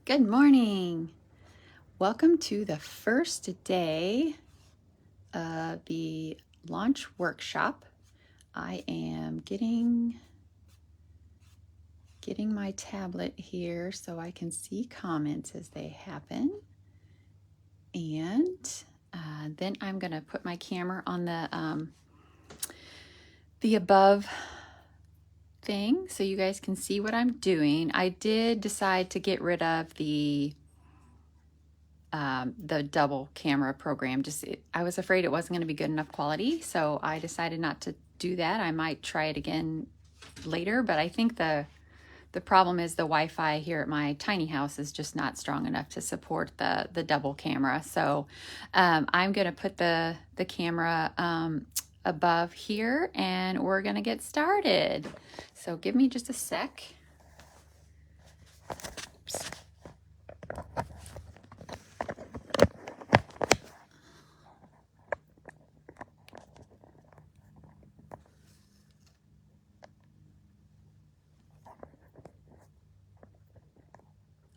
Good morning. Welcome to the first day of the launch workshop. I am getting my tablet here so I can see comments as they happen. And then I'm going to put my camera on the above thing so you guys can see what I'm doing. I did decide to get rid of the double camera program. I was afraid it wasn't going to be good enough quality, so I decided not to do that. I might try it again later, but I think the problem is the Wi-Fi here at my tiny house is just not strong enough to support the double camera. So I'm going to put the camera above here, and we're going to get started. So give me just a sec. Oops.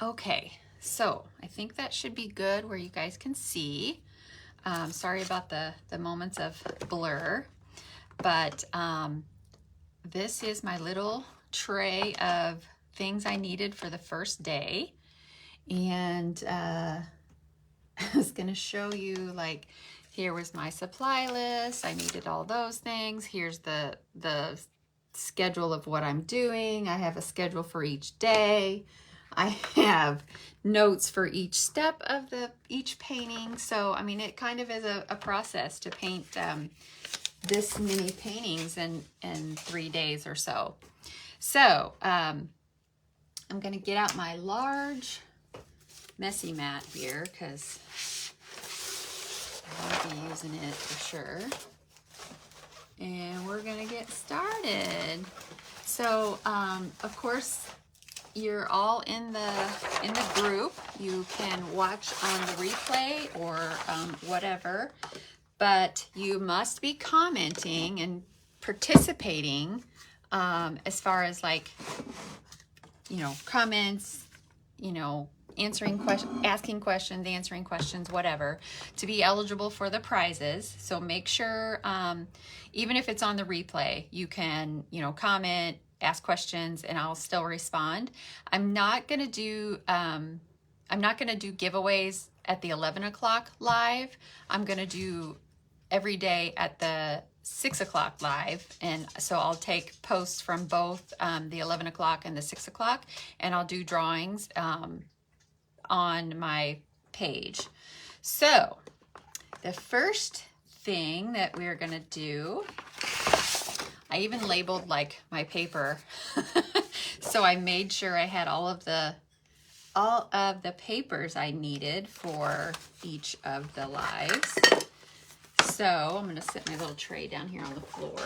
Okay, so I think that should be good where you guys can see. Sorry about the moments of blur, but this is my little tray of things I needed for the first day. And I was gonna show you, like, here was my supply list. I needed all those things. Here's the schedule of what I'm doing. I have a schedule for each day. I have notes for each step of each painting. So, I mean, it kind of is a process to paint this many paintings in 3 days or so. So, I'm going to get out my large messy mat here because I won't be using it for sure. And we're going to get started. So, of course, you're all in the group. You can watch on the replay or whatever, but you must be commenting and participating as far as, like, comments, answering questions, asking questions, answering questions, whatever, to be eligible for the prizes. So make sure, even if it's on the replay, you can, comment, ask questions, and I'll still respond. I'm not gonna do giveaways at the 11 o'clock live. I'm gonna do every day at the 6 o'clock live, and so I'll take posts from both the 11 o'clock and the 6 o'clock, and I'll do drawings on my page. So the first thing that we're gonna do, I even labeled, like, my paper so I made sure I had all of the papers I needed for each of the lives. So I'm going to set my little tray down here on the floor.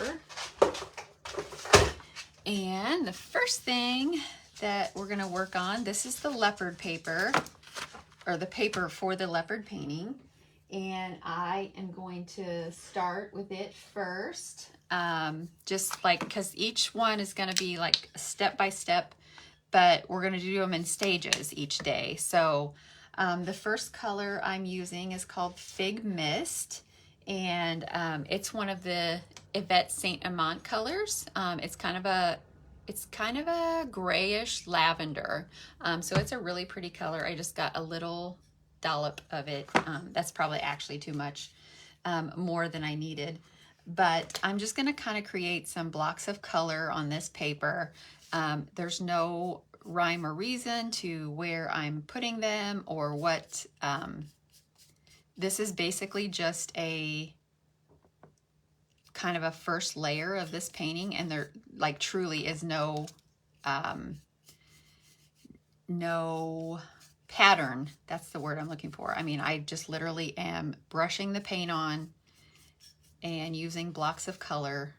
And the first thing that we're going to work on, this is the leopard paper, or the paper for the leopard painting. And I am going to start with it first. Just like, because each one is going to be like step by step, but we're going to do them in stages each day. So the first color I'm using is called Fig Mist, and it's one of the Yvette Saint Amant colors. It's kind of a grayish lavender, so it's a really pretty color. I just got a little dollop of it. That's probably actually too much, more than I needed. But I'm just going to kind of create some blocks of color on this paper. There's no rhyme or reason to where I'm putting them or what. This is basically just a kind of a first layer of this painting, and there, like, truly is no pattern. That's the word I'm looking for. I mean, I just literally am brushing the paint on and using blocks of color,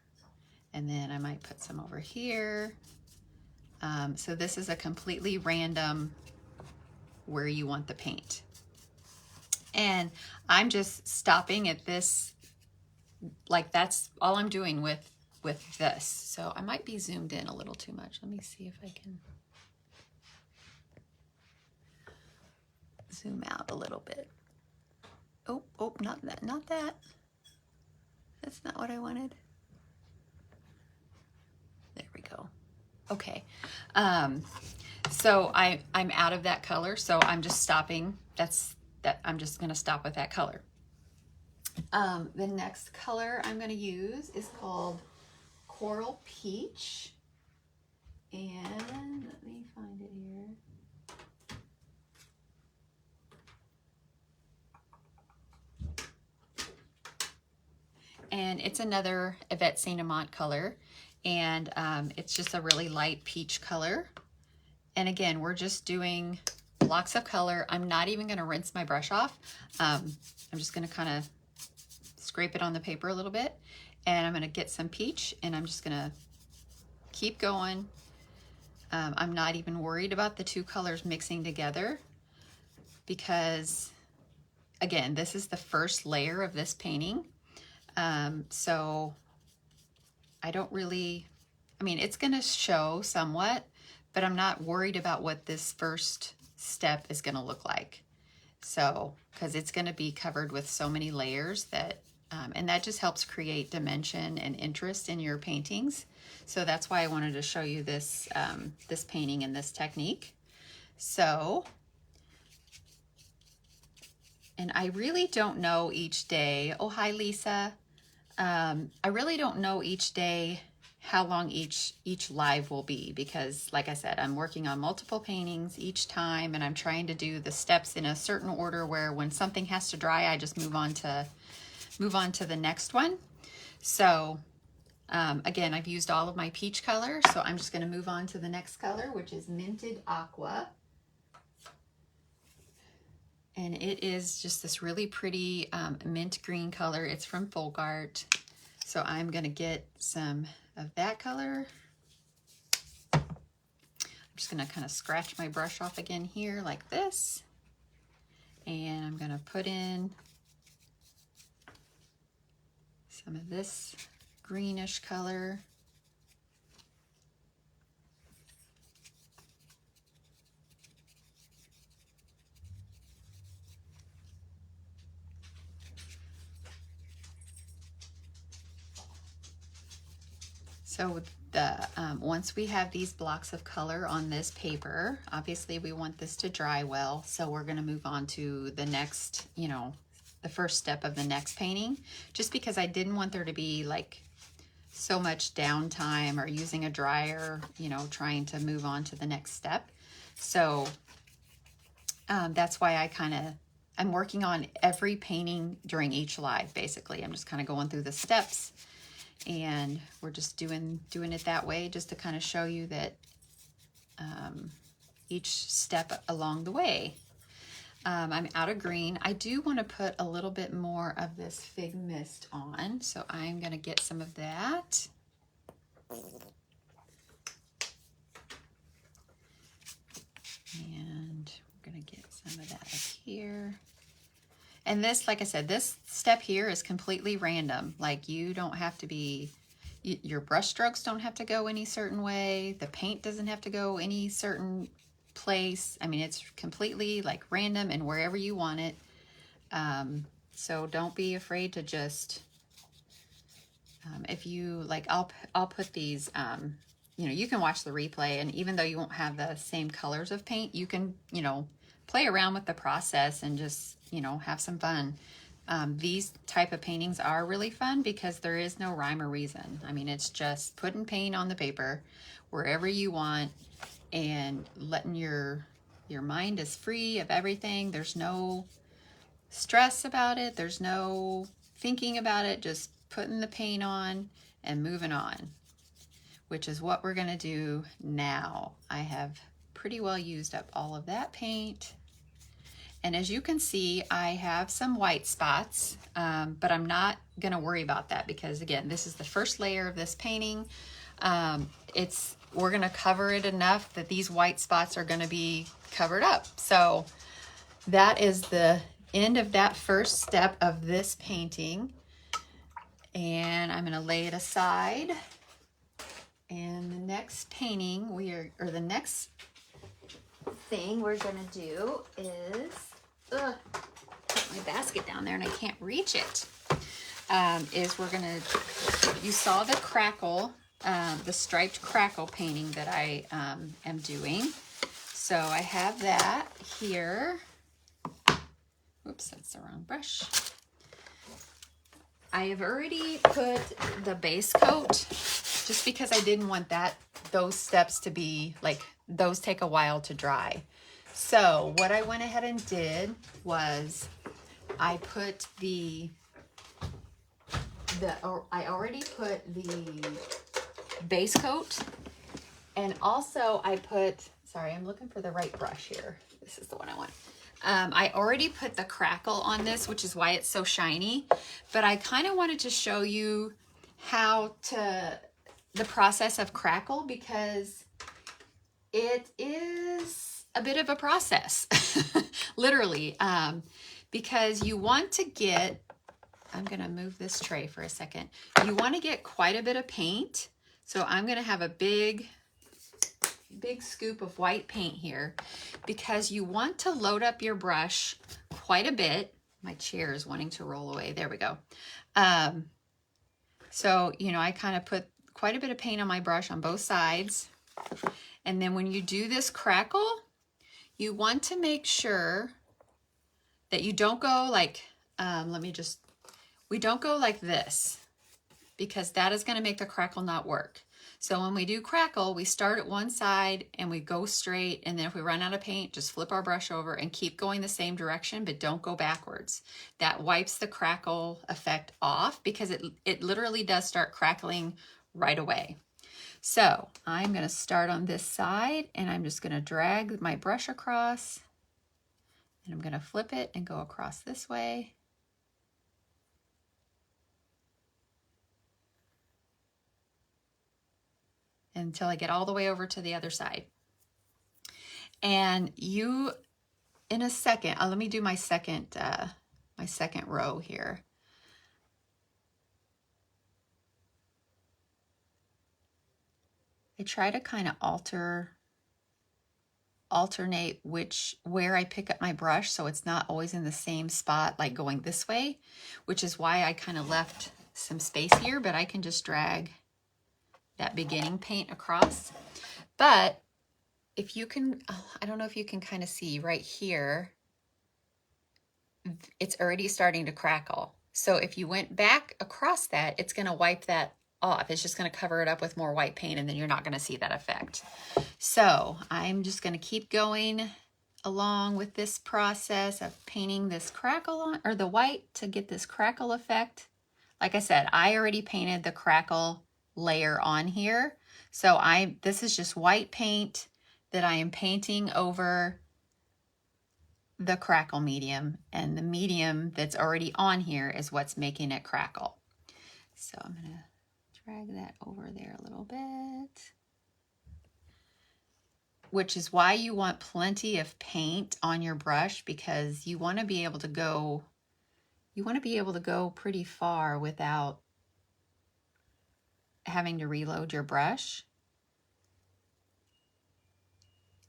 and then I might put some over here. So this is a completely random where you want the paint. And I'm just stopping at this, like, that's all I'm doing with this. So I might be zoomed in a little too much. Let me see if I can. zoom out a little bit. Oh, oh, not that, not that. That's not what I wanted. There we go. Okay. So I'm out of that color, so I'm just stopping. I'm just gonna stop with that color. The next color I'm gonna use is called Coral Peach. And let me find it here. And it's another Yvette Saint Amant color, and it's just a really light peach color. And again, we're just doing blocks of color. I'm not even going to rinse my brush off. I'm just going to kind of scrape it on the paper a little bit, and I'm going to get some peach, and I'm just going to keep going. I'm not even worried about the two colors mixing together because, again, this is the first layer of this painting. So I don't really, I mean, it's going to show somewhat, but I'm not worried about what this first step is going to look like. So, because it's going to be covered with so many layers that, and that just helps create dimension and interest in your paintings. So that's why I wanted to show you this, this painting and this technique. So, and I really don't know each day. Oh, hi, Lisa. I really don't know each day how long each live will be because, like I said, I'm working on multiple paintings each time, and I'm trying to do the steps in a certain order where when something has to dry, I just move on to the next one. So again, I've used all of my peach color, so I'm just going to move on to the next color, which is Minted Aqua. And it is just this really pretty mint green color. It's from Bowne Art. So I'm gonna get some of that color. I'm just gonna kind of scratch my brush off again here like this. And I'm gonna put in some of this greenish color. So once we have these blocks of color on this paper, obviously we want this to dry well. So we're going to move on to the next, the first step of the next painting, just because I didn't want there to be like so much downtime or using a dryer, trying to move on to the next step. So that's why I'm working on every painting during each live, basically. I'm just kind of going through the steps. And we're just doing it that way just to kind of show you that each step along the way. I'm out of green. I do want to put a little bit more of this Fig Mist on, so I'm going to get some of that. And we're going to get some of that up here. And this, like I said, this step here is completely random. Like you don't have to be, your brush strokes don't have to go any certain way. The paint doesn't have to go any certain place. I mean, it's completely like random and wherever you want it. So don't be afraid to just, if you like, I'll put these, you can watch the replay, and even though you won't have the same colors of paint, you can, play around with the process and just, have some fun. These type of paintings are really fun because there is no rhyme or reason. I mean, it's just putting paint on the paper wherever you want and letting your mind is free of everything. There's no stress about it. There's no thinking about it. Just putting the paint on and moving on, which is what we're going to do now. I have pretty well used up all of that paint. And as you can see, I have some white spots, but I'm not going to worry about that because, again, this is the first layer of this painting. We're going to cover it enough that these white spots are going to be covered up. So that is the end of that first step of this painting. And I'm going to lay it aside. And the next painting the next thing we're going to do is put my basket down there and I can't reach it, is we're gonna, you saw the crackle, the striped crackle painting that I am doing. So I have that here. Oops, that's the wrong brush. I have already put the base coat just because I didn't want those steps to be like, those take a while to dry. So what I went ahead and did was I put I already put the base coat, and also I put, sorry, I'm looking for the right brush here. This is the one I want. I already put the crackle on this, which is why it's so shiny, but I kind of wanted to show you the process of crackle, because it is a bit of a process, literally, because you want to get, I'm going to move this tray for a second. You want to get quite a bit of paint. So I'm going to have a big scoop of white paint here, because you want to load up your brush quite a bit. My chair is wanting to roll away. There we go. So, you know, I kind of put quite a bit of paint on my brush on both sides. And then when you do this crackle, you want to make sure that you don't go like, we don't go like this, because that is going to make the crackle not work. So when we do crackle, we start at one side and we go straight, and then if we run out of paint, just flip our brush over and keep going the same direction, but don't go backwards. That wipes the crackle effect off, because it literally does start crackling right away. So I'm going to start on this side, and I'm just going to drag my brush across, and I'm going to flip it and go across this way. Until I get all the way over to the other side. And you, in a second, let me do my second row here. I try to kind of alternate where I pick up my brush, so it's not always in the same spot, like going this way, which is why I kind of left some space here, but I can just drag that beginning paint across. But if you can, I don't know if you can kind of see right here, it's already starting to crackle. So if you went back across that, it's going to wipe that off. It's just going to cover it up with more white paint, and then you're not going to see that effect. So I'm just going to keep going along with this process of painting this crackle on, or the white, to get this crackle effect. Like I said, I already painted the crackle layer on here. So this is just white paint that I am painting over the crackle medium, and the medium that's already on here is what's making it crackle. So I'm going to drag that over there a little bit, which is why you want plenty of paint on your brush, because you want to be able to go pretty far without having to reload your brush.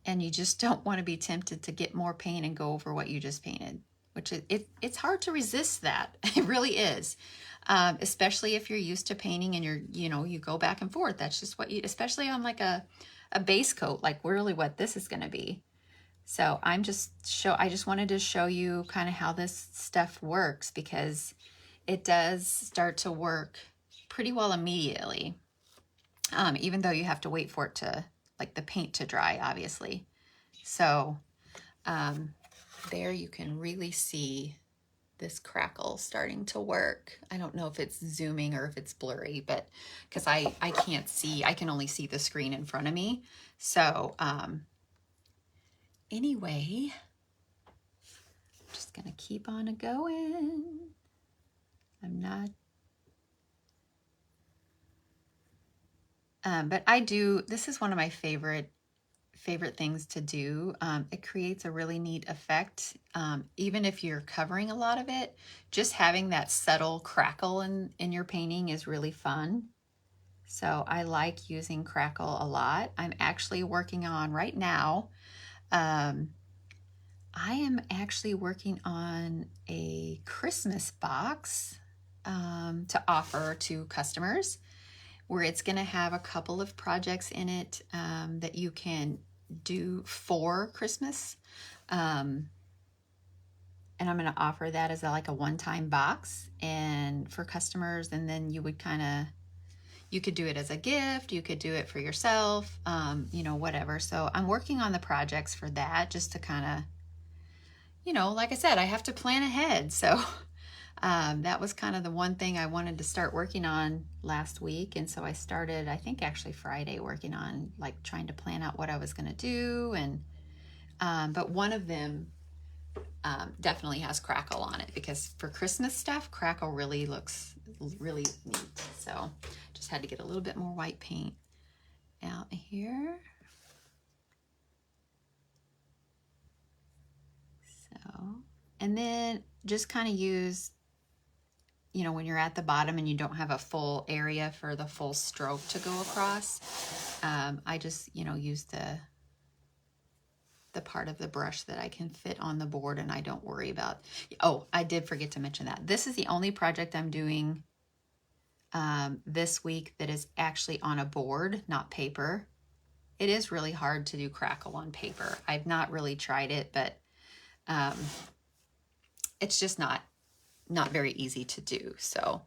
And you just don't want to be tempted to get more paint and go over what you just painted, which it's hard to resist that. It really is. Especially if you're used to painting and you go back and forth. That's just what especially on like a base coat, like really what this is going to be. So I just wanted to show you kind of how this stuff works, because it does start to work pretty well immediately. Even though you have to wait for it to, like, the paint to dry, obviously. So there you can really see this crackle starting to work. I don't know if it's zooming or if it's blurry, but because I can't see, I can only see the screen in front of me. So anyway, I'm just gonna keep on going. I'm not but this is one of my favorite things to do. It creates a really neat effect. Even if you're covering a lot of it, just having that subtle crackle in your painting is really fun. So I like using crackle a lot. I'm actually working on right now I am actually working on a Christmas box to offer to customers, where it's going to have a couple of projects in it that you can do for Christmas. And I'm going to offer that as like a one-time box and for customers. And then you would you could do it as a gift. You could do it for yourself, whatever. So I'm working on the projects for that, just to like I said, I have to plan ahead. So that was kind of the one thing I wanted to start working on last week. And so I started, I think actually Friday, working on like trying to plan out what I was going to do. And, but one of them definitely has crackle on it, because for Christmas stuff, crackle really looks really neat. So just had to get a little bit more white paint out here. So, and then just kind of use, when you're at the bottom and you don't have a full area for the full stroke to go across, I just, use the part of the brush that I can fit on the board and I don't worry about. Oh, I did forget to mention that. This is the only project I'm doing this week that is actually on a board, not paper. It is really hard to do crackle on paper. I've not really tried it, but it's just not very easy to do. So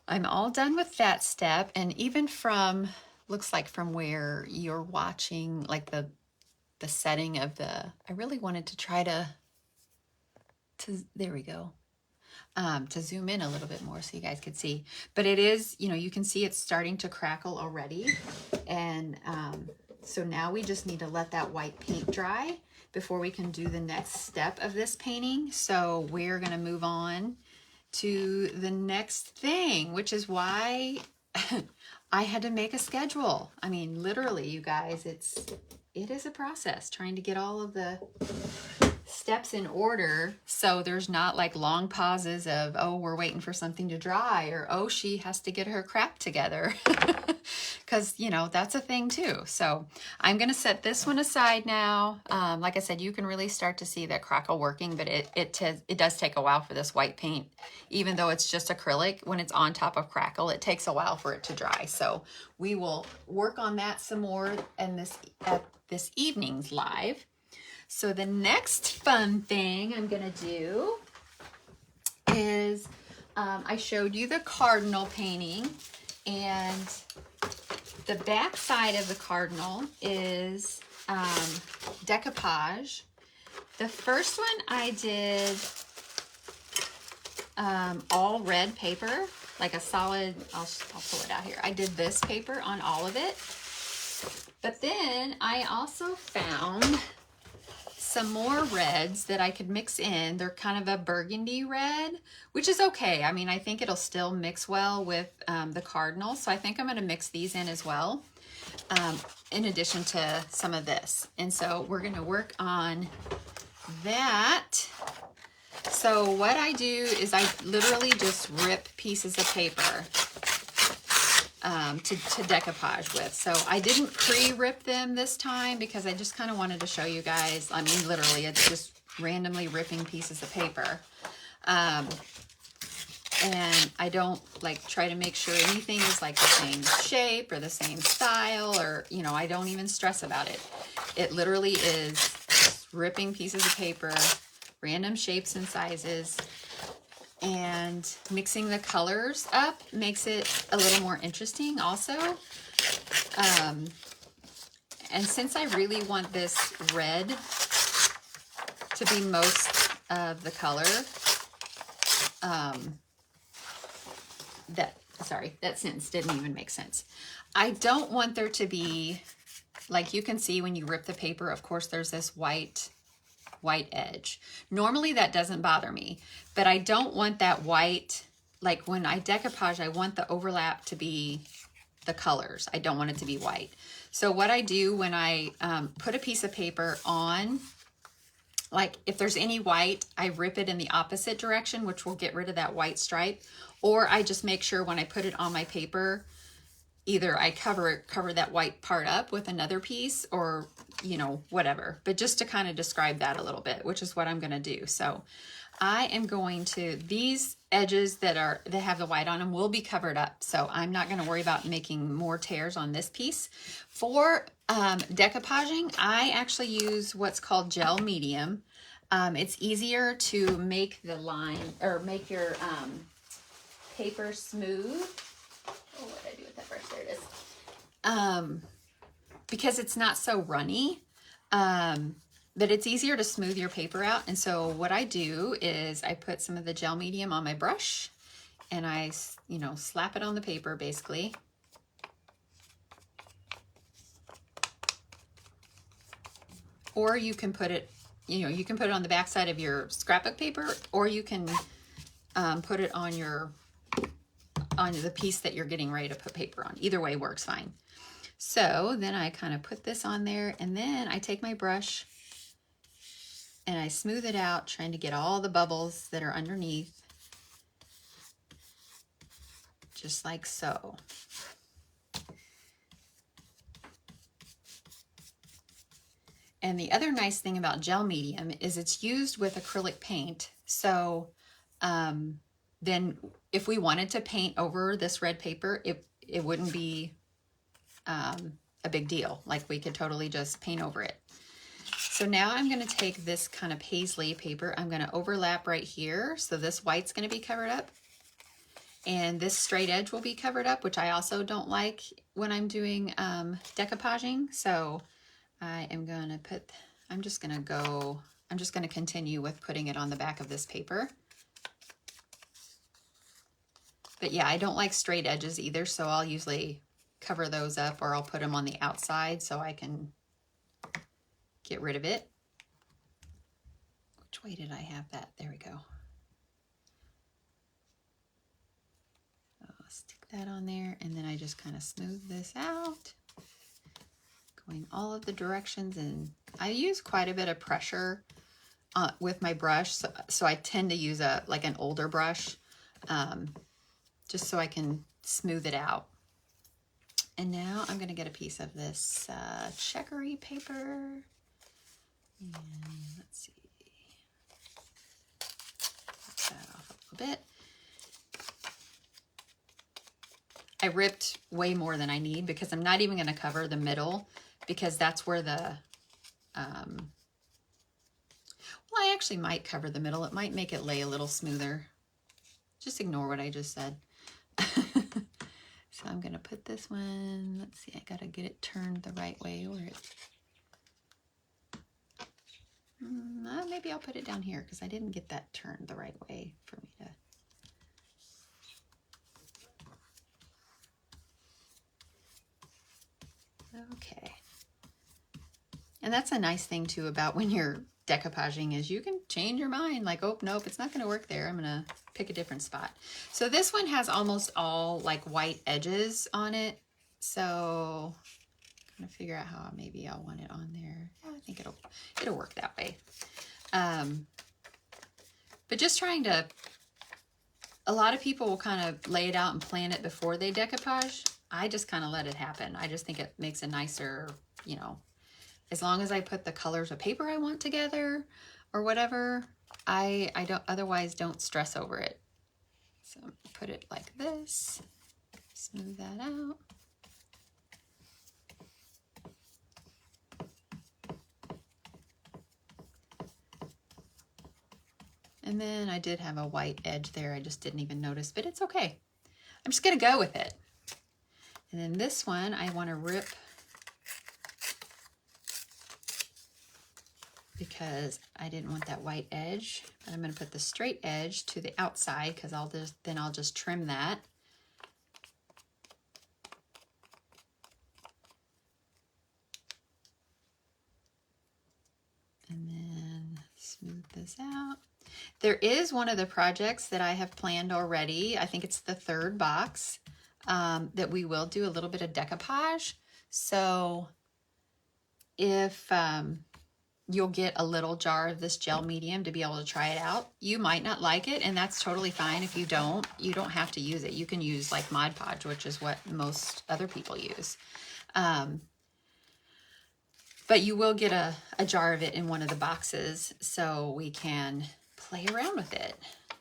I'm all done with that step. And even looks like from where you're watching, like the setting of I really wanted to try to there we go, to zoom in a little bit more so you guys could see. But it is, you can see it's starting to crackle already. And so now we just need to let that white paint dry before we can do the next step of this painting. So we're going to move on to the next thing, which is why I had to make a schedule. I mean, literally, you guys, it is a process trying to get all of the steps in order, so there's not like long pauses of, oh, we're waiting for something to dry, or oh, she has to get her crap together, because that's a thing too. So I'm going to set this one aside now. Like I said, you can really start to see that crackle working, but it does take a while for this white paint, even though it's just acrylic. When it's on top of crackle, it takes a while for it to dry. So we will work on that some more at this evening's live. So the next fun thing I'm going to do is, I showed you the cardinal painting, and the back side of the cardinal is decoupage. The first one I did all red paper, like a solid, I'll pull it out here. I did this paper on all of it. But then I also found some more reds that I could mix in. They're kind of a burgundy red, which is okay. I mean, I think it'll still mix well with the cardinal. So I think I'm going to mix these in as well, in addition to some of this. And so we're going to work on that. So what I do is I literally just rip pieces of paper to decoupage with. So I didn't pre-rip them this time because I just kind of wanted to show you guys. I mean, literally, it's just randomly ripping pieces of paper. And I don't try to make sure anything is like the same shape or the same style, or, I don't even stress about it. It literally is just ripping pieces of paper, random shapes and sizes, and mixing the colors up makes it a little more interesting also. And since I really want this red to be most of the color, that sentence didn't even make sense. I don't want there to be, like you can see when you rip the paper, of course, there's this white edge. Normally that doesn't bother me, but I don't want that white, like when I decoupage, I want the overlap to be the colors. I don't want it to be white. So what I do when I put a piece of paper on, like if there's any white, I rip it in the opposite direction, which will get rid of that white stripe. Or I just make sure when I put it on my paper either I cover that white part up with another piece, or, you know, whatever. But just to kind of describe that a little bit, which is what I'm going to do. So I am going to, these edges that have the white on them will be covered up. So I'm not going to worry about making more tears on this piece. For decoupaging, I actually use what's called gel medium. It's easier to make the line, or make your paper smooth. Oh, what did I do with that brush? There it is. Because it's not so runny, but it's easier to smooth your paper out. And so what I do is I put some of the gel medium on my brush, and I, you know, slap it on the paper basically. Or you can put it, you know, you can put it on the back side of your scrapbook paper, or you can put it on the piece that you're getting ready to put paper on. Either way works fine. So then I kind of put this on there, and then I take my brush and I smooth it out, trying to get all the bubbles that are underneath, just like so. And the other nice thing about gel medium is it's used with acrylic paint. So then if we wanted to paint over this red paper, it wouldn't be a big deal. Like, we could totally just paint over it. So now I'm going to take this kind of paisley paper. I'm going to overlap right here. So this white's going to be covered up, and this straight edge will be covered up, which I also don't like when I'm doing decoupaging. So I am going to put, I'm just going to continue with putting it on the back of this paper. But yeah, I don't like straight edges either, so I'll usually cover those up, or I'll put them on the outside so I can get rid of it. Which way did I have that? There we go. I'll stick that on there, and then I just kind of smooth this out, going all of the directions. And I use quite a bit of pressure with my brush, so I tend to use like an older brush, just so I can smooth it out. And now I'm going to get a piece of this checkery paper. And let's see. Pop that off a little bit. I ripped way more than I need, because I'm not even going to cover the middle, because that's where the, well, I actually might cover the middle. It might make it lay a little smoother. Just ignore what I just said. So I'm going to put this one, let's see, I got to get it turned the right way, or maybe I'll put it down here, because I didn't get that turned the right way for me to. Okay. And that's a nice thing too about when you're decoupaging, is you can change your mind, like, oh, nope, it's not going to work there. I'm going to pick a different spot. So this one has almost all like white edges on it. So I'm going to figure out how maybe I'll want it on there. Yeah, I think it'll work that way. But just trying to, a lot of people will kind of lay it out and plan it before they decoupage. I just kind of let it happen. I just think it makes a nicer, you know, as long as I put the colors of paper I want together or whatever, I otherwise don't stress over it. So put it like this, smooth that out. And then I did have a white edge there. I just didn't even notice, but it's okay. I'm just gonna go with it. And then this one, I wanna rip, because I didn't want that white edge, but I'm going to put the straight edge to the outside, because I'll just trim that. And then smooth this out. There is one of the projects that I have planned already. I think it's the third box, that we will do a little bit of decoupage. So if you'll get a little jar of this gel medium to be able to try it out. You might not like it, and that's totally fine. If you don't have to use it. You can use like Mod Podge, which is what most other people use. But you will get a jar of it in one of the boxes, so we can play around with it.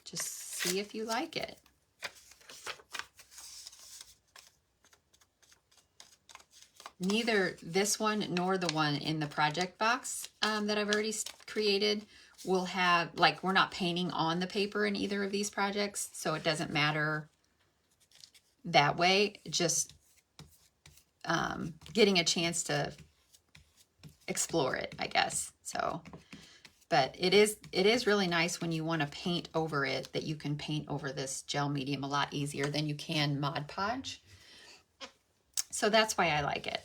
Just see if you like it. Neither this one nor the one in the project box that I've already created will have, like, we're not painting on the paper in either of these projects, so it doesn't matter that way. Just getting a chance to explore it, I guess. So, but it is really nice when you want to paint over it, that you can paint over this gel medium a lot easier than you can Mod Podge. So that's why I like it.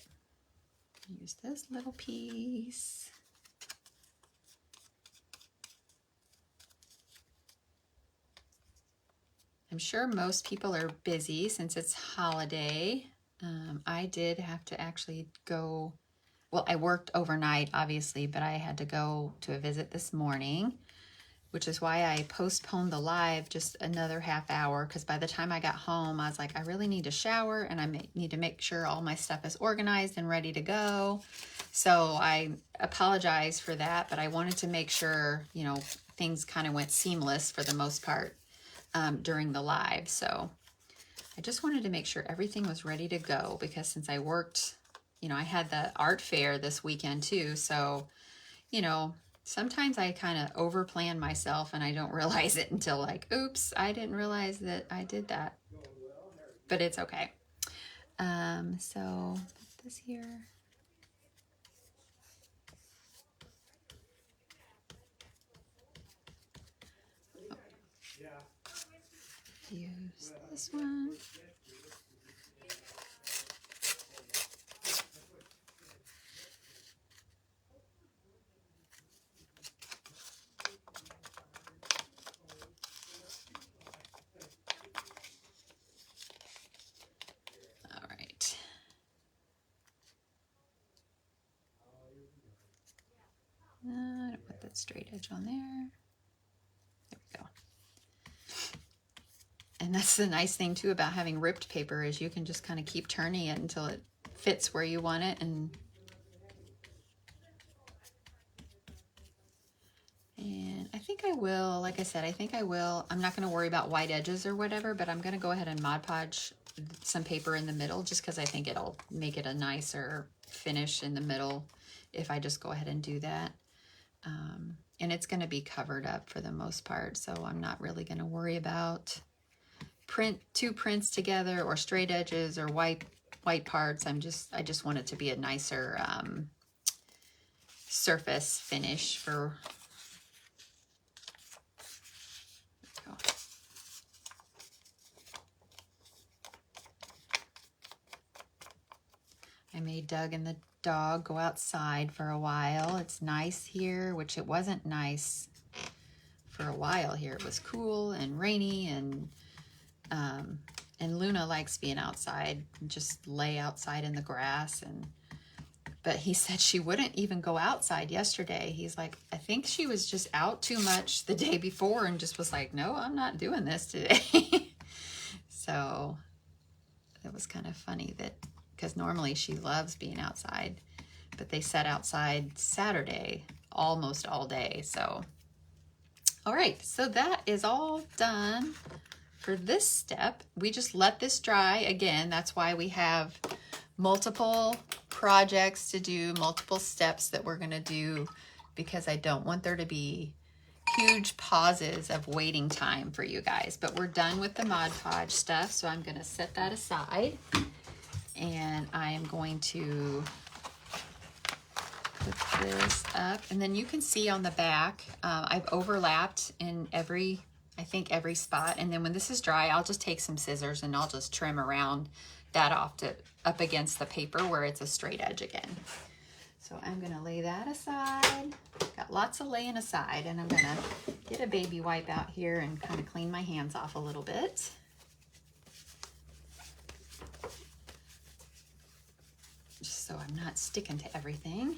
Use this little piece. I'm sure most people are busy since it's holiday. I did have to actually go, well, I worked overnight, obviously, but I had to go to a visit this morning, which is why I postponed the live just another half hour, because by the time I got home, I was like, I really need to shower, and I need to make sure all my stuff is organized and ready to go. So I apologize for that, but I wanted to make sure, you know, things kind of went seamless for the most part during the live. So I just wanted to make sure everything was ready to go, because since I worked, you know, I had the art fair this weekend too. So, you know, sometimes I kind of over-plan myself and I don't realize it until like, oops, I didn't realize that I did that. But it's okay. So put this here. Use this one. All right. I'll put that straight edge on there. There we go. And that's the nice thing too about having ripped paper, is you can just kind of keep turning it until it fits where you want it. And I think I will, like I said, I think I will. I'm not going to worry about white edges or whatever, but I'm going to go ahead and Mod Podge some paper in the middle, just because I think it'll make it a nicer finish in the middle if I just go ahead and do that. And it's going to be covered up for the most part, so I'm not really going to worry about two prints together or straight edges or white parts. I just want it to be a nicer surface finish for. I made Doug and the dog go outside for a while. It's nice here, which it wasn't nice for a while here. It was cool and rainy, and Luna likes being outside and just lay outside in the grass. But he said she wouldn't even go outside yesterday. He's like, I think she was just out too much the day before and just was like, no, I'm not doing this today. So it was kind of funny that, because normally she loves being outside, but they sat outside Saturday almost all day. So, all right, so that is all done for this step. We just let this dry. Again, that's why we have multiple projects to do, multiple steps that we're gonna do, because I don't want there to be huge pauses of waiting time for you guys. But we're done with the Mod Podge stuff, so I'm gonna set that aside. And I am going to put this up, and then you can see on the back, I've overlapped in I think every spot. And then when this is dry, I'll just take some scissors and I'll just trim around that off up against the paper where it's a straight edge again. So I'm gonna lay that aside. Got lots of laying aside, and I'm gonna get a baby wipe out here and kind of clean my hands off a little bit. So I'm not sticking to everything.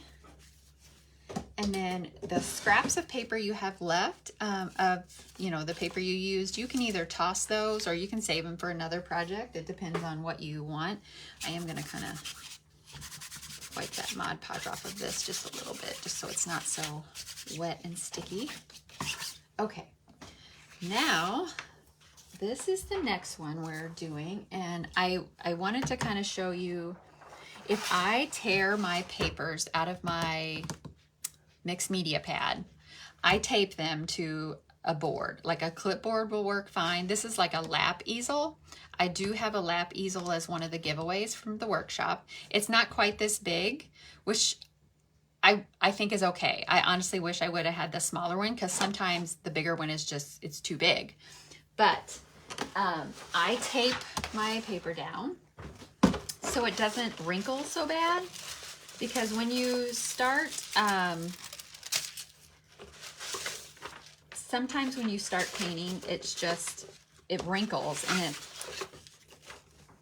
And then the scraps of paper you have left of, you know, the paper you used, you can either toss those or you can save them for another project. It depends on what you want. I am gonna kind of wipe that Mod Podge off of this just a little bit, just so it's not so wet and sticky. Okay, now this is the next one we're doing, and I wanted to kind of show you, if I tear my papers out of my mixed media pad, I tape them to a board. Like a clipboard will work fine. This is like a lap easel. I do have a lap easel as one of the giveaways from the workshop. It's not quite this big, which I think is okay. I honestly wish I would have had the smaller one, because sometimes the bigger one is just, it's too big. But I tape my paper down so it doesn't wrinkle so bad, because when you start, sometimes when you start painting, it's just, it wrinkles and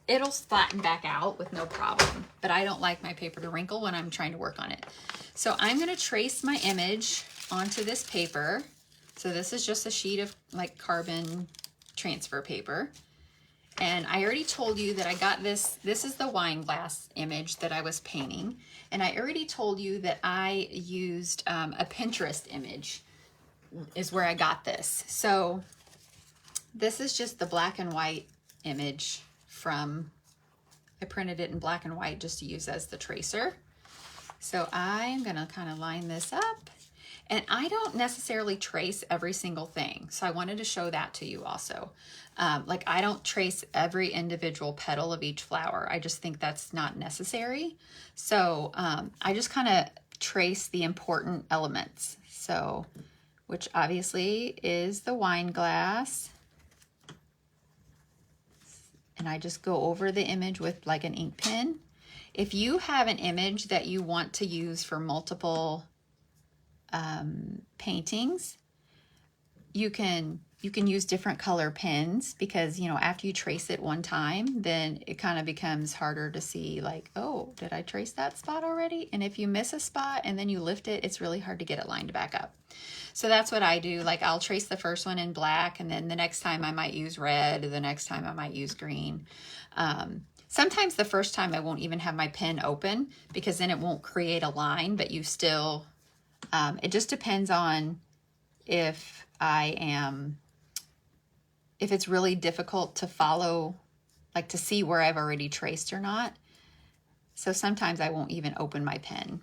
it'll flatten back out with no problem. But I don't like my paper to wrinkle when I'm trying to work on it. So I'm gonna trace my image onto this paper. So this is just a sheet of like carbon transfer paper. And I already told you that I got this is the wine glass image that I was painting. And I already told you that I used a Pinterest image is where I got this. So this is just the black and white image from, I printed it in black and white just to use as the tracer. So I'm gonna kind of line this up, and I don't necessarily trace every single thing. So I wanted to show that to you also. Like I don't trace every individual petal of each flower. I just think that's not necessary. So I just kind of trace the important elements. So, which obviously is the wine glass. And I just go over the image with like an ink pen. If you have an image that you want to use for multiple paintings, you can use different color pens, because, you know, after you trace it one time, then it kind of becomes harder to see, like, oh, did I trace that spot already? And if you miss a spot and then you lift it, it's really hard to get it lined back up. So that's what I do. Like I'll trace the first one in black, and then the next time I might use red, the next time I might use green. Sometimes the first time I won't even have my pen open, because then it won't create a line, but you still, it just depends on if it's really difficult to follow, like to see where I've already traced or not. So sometimes I won't even open my pen.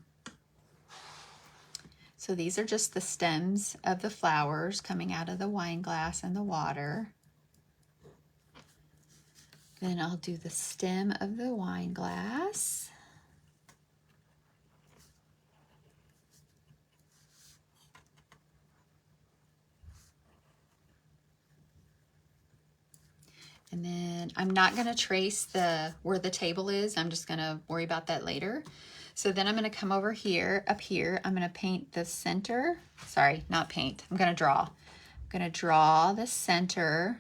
So these are just the stems of the flowers coming out of the wine glass and the water. Then I'll do the stem of the wine glass. And then I'm not going to trace where the table is. I'm just going to worry about that later. So then I'm going to come over here, up here. I'm going to paint the center. Sorry, not paint. I'm going to draw. I'm going to draw the center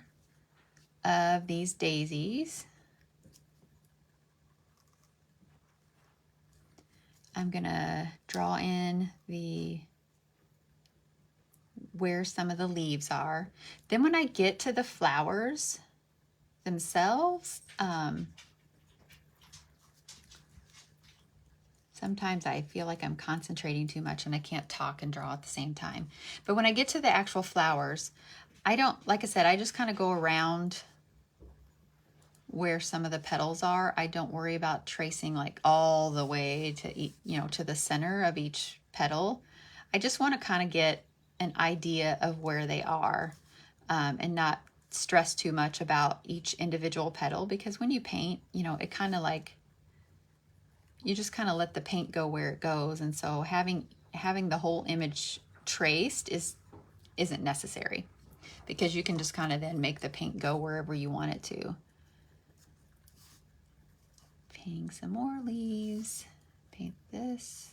of these daisies. I'm going to draw in where some of the leaves are. Then when I get to the flowers themselves, sometimes I feel like I'm concentrating too much and I can't talk and draw at the same time. But when I get to the actual flowers, I don't, like I said, I just kind of go around where some of the petals are. I don't worry about tracing like all the way to, you know, to the center of each petal. I just want to kind of get an idea of where they are, and not stress too much about each individual petal, because when you paint, you know, it kind of like, you just kind of let the paint go where it goes. And so having the whole image traced isn't necessary, because you can just kind of then make the paint go wherever you want it to. Painting some more leaves, paint this.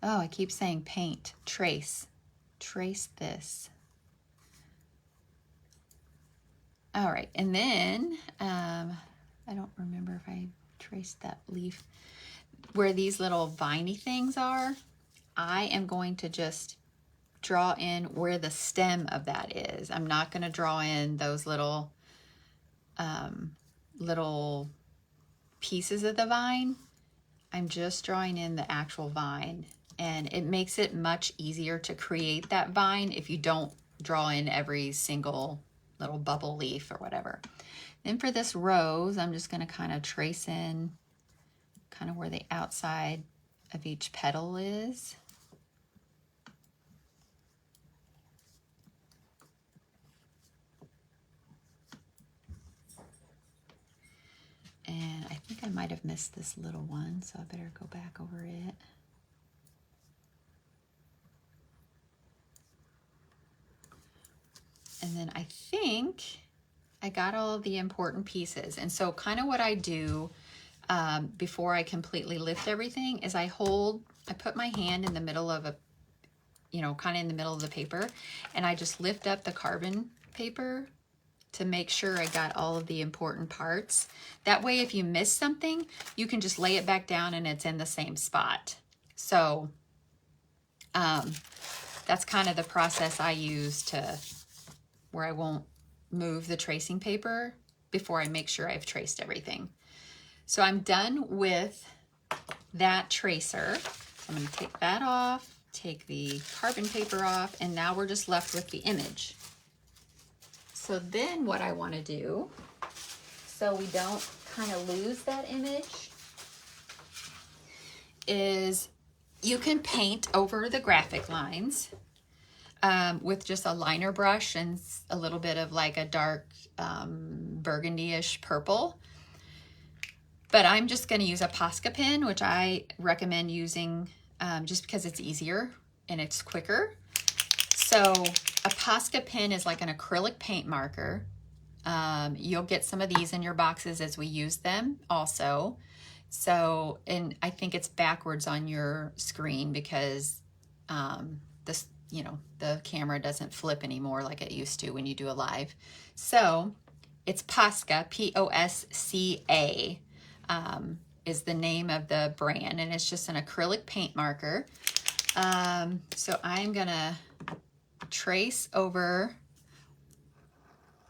Oh, I keep saying paint, trace this. All right, and then I don't remember if I traced that leaf where these little viney things are. I am going to just draw in where the stem of that is. I'm not going to draw in those little little pieces of the vine. I'm just drawing in the actual vine, and it makes it much easier to create that vine if you don't draw in every single little bubble leaf or whatever. Then for this rose, I'm just going to kind of trace in kind of where the outside of each petal is. And I think I might have missed this little one, so I better go back over it. And then I think I got all of the important pieces. And so kind of what I do before I completely lift everything is I put my hand in the middle of kind of in the middle of the paper, and I just lift up the carbon paper to make sure I got all of the important parts. That way, if you miss something, you can just lay it back down and it's in the same spot. So that's kind of the process I use where I won't move the tracing paper before I make sure I've traced everything. So I'm done with that tracer. I'm going to take that off, take the carbon paper off, and now we're just left with the image. So then what I want to do, so we don't kind of lose that image, is you can paint over the graphic lines with just a liner brush and a little bit of like a dark burgundy-ish purple. But I'm just going to use a Posca pen, which I recommend using just because it's easier and it's quicker. So a Posca pen is like an acrylic paint marker. You'll get some of these in your boxes as we use them also. So, and I think it's backwards on your screen because the camera doesn't flip anymore like it used to when you do a live. So it's Posca, P-O-S-C-A. Is the name of the brand, and it's just an acrylic paint marker. So I'm gonna trace over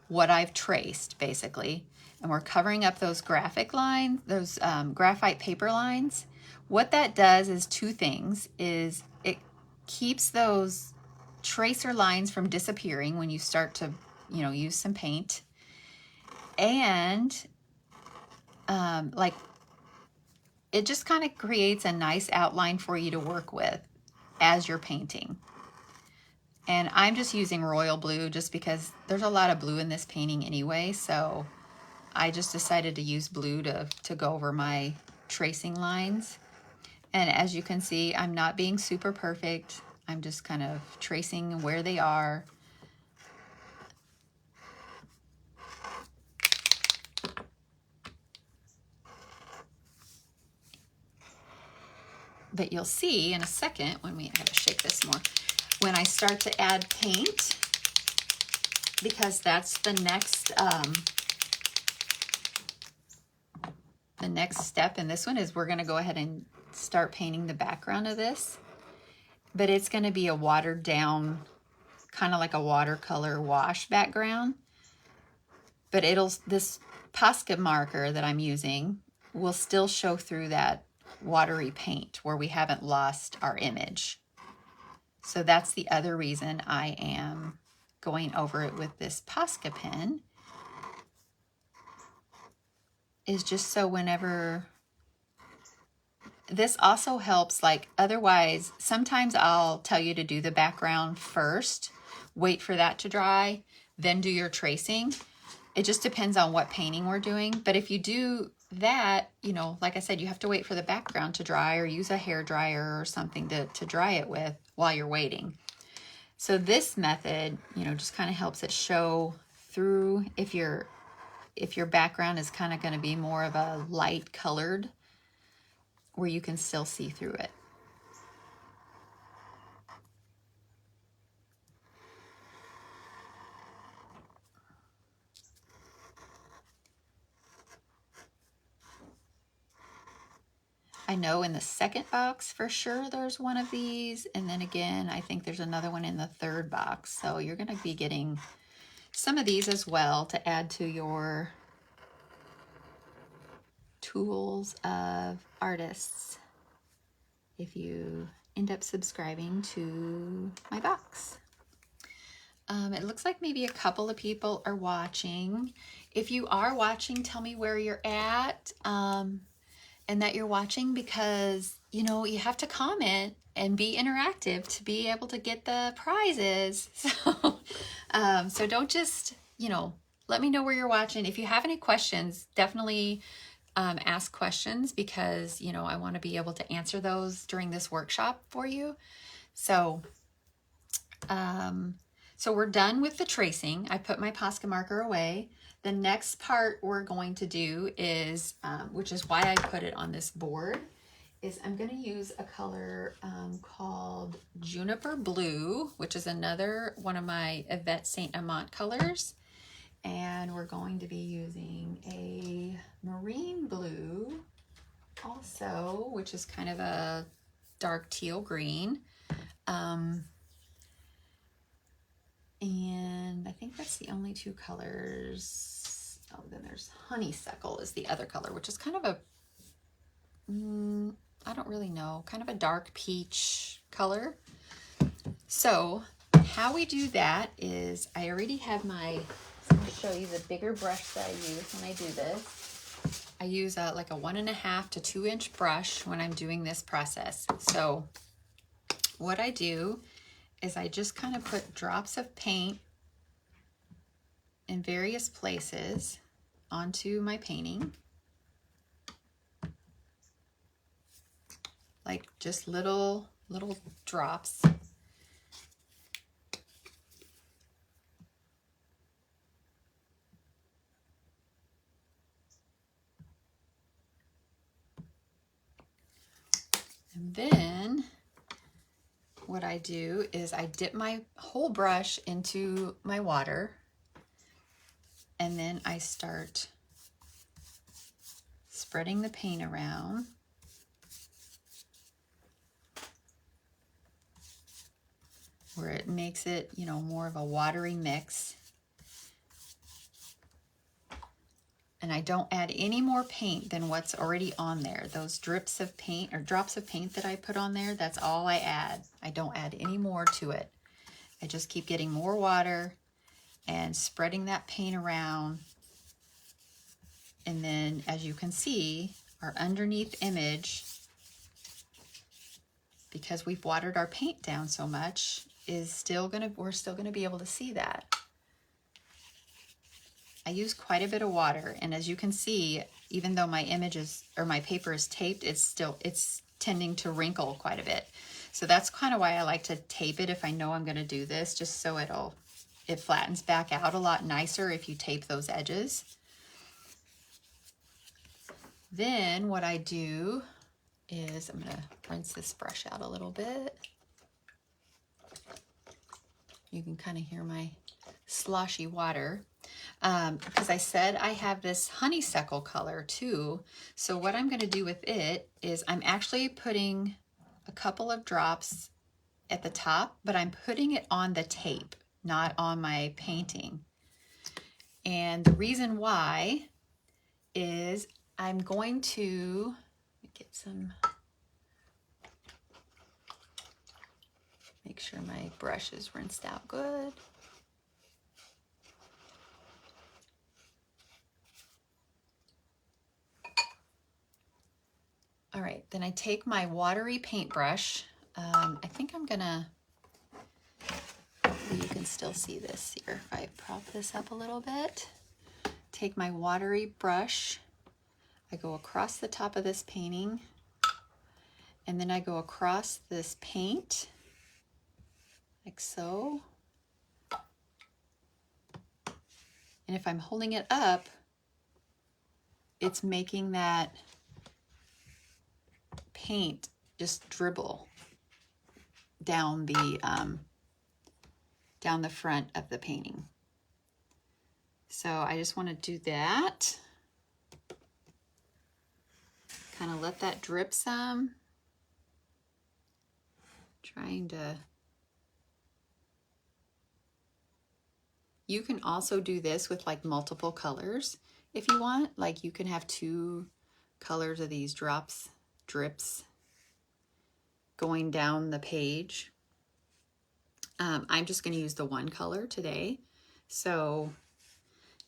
what I've traced basically, and we're covering up those graphic lines, those graphite paper lines. What that does is two things: is it keeps those tracer lines from disappearing when you start to use some paint, and it just kind of creates a nice outline for you to work with as you're painting. And I'm just using royal blue just because there's a lot of blue in this painting anyway, so I just decided to use blue to go over my tracing lines. And as you can see, I'm not being super perfect. I'm just kind of tracing where they are. But you'll see in a second I gotta shake this more, when I start to add paint, because that's the next step in this one, is we're gonna go ahead and start painting the background of this. But it's gonna be a watered down, kind of like a watercolor wash background. But this Posca marker that I'm using will still show through that watery paint where we haven't lost our image. So that's the other reason I am going over it with this Posca pen, is just so whenever, this also helps, like otherwise, sometimes I'll tell you to do the background first, wait for that to dry, then do your tracing. It just depends on what painting we're doing. But if you do that, like I said, you have to wait for the background to dry or use a hair dryer or something to dry it with while you're waiting. So this method, just kind of helps it show through if your background is kind of going to be more of a light colored, where you can still see through it. I know in the second box for sure there's one of these, and then again I think there's another one in the third box. So you're going to be getting some of these as well to add to your tools of artists if you end up subscribing to my box. It looks like maybe a couple of people are watching. If you are watching, tell me where you're at and that you're watching, because you know you have to comment and be interactive to be able to get the prizes. So, so don't just, you know, let me know where you're watching. If you have any questions, definitely ask questions, because you know I want to be able to answer those during this workshop for you. So so we're done with the tracing. I put my Posca marker away. The next part we're going to do is, which is why I put it on this board, is I'm going to use a color called Juniper Blue, which is another one of my Yvette Saint Amant colors. And we're going to be using a marine blue also, which is kind of a dark teal green. And I think that's the only two colors. Oh, then there's honeysuckle is the other color, which is kind of a, I don't really know, kind of a dark peach color. So how we do that is I already have my, I'm going to show you the bigger brush that I use when I do this. I use like a 1.5 to 2 inch brush when I'm doing this process. So what I do is I just kind of put drops of paint in various places onto my painting, like just little drops. And then what I do is I dip my whole brush into my water, and then I start spreading the paint around. Where it makes it, you know, more of a watery mix. And I don't add any more paint than what's already on there. Those drips of paint or drops of paint that I put on there, that's all I add. I don't add any more to it. I just keep getting more water and spreading that paint around. And then as you can see, our underneath image, because we've watered our paint down so much, is still gonna, we're still gonna be able to see that. I use quite a bit of water, and as you can see, even though my images or my paper is taped, it's tending to wrinkle quite a bit. So that's kind of why I like to tape it if I know I'm going to do this, just so it flattens back out a lot nicer if you tape those edges. Then what I do is I'm going to rinse this brush out a little bit. You can kind of hear my sloshy water. Because I said I have this honeysuckle color too. So what I'm going to do with it is I'm actually putting a couple of drops at the top, but I'm putting it on the tape, not on my painting. And the reason why is I'm going to get some, make sure my brush is rinsed out good. All right, then I take my watery paintbrush. I think I'm gonna, you can still see this here if I prop this up a little bit. Take my watery brush, I go across the top of this painting, and then I go across this paint, like so. And if I'm holding it up, it's making that paint just dribble down the front of the painting. So I just want to do that kind of let that drip some. Trying to... You can also do this with like multiple colors if you want. Like you can have 2 colors of these drips going down the page. I'm just going to use the 1 color today. So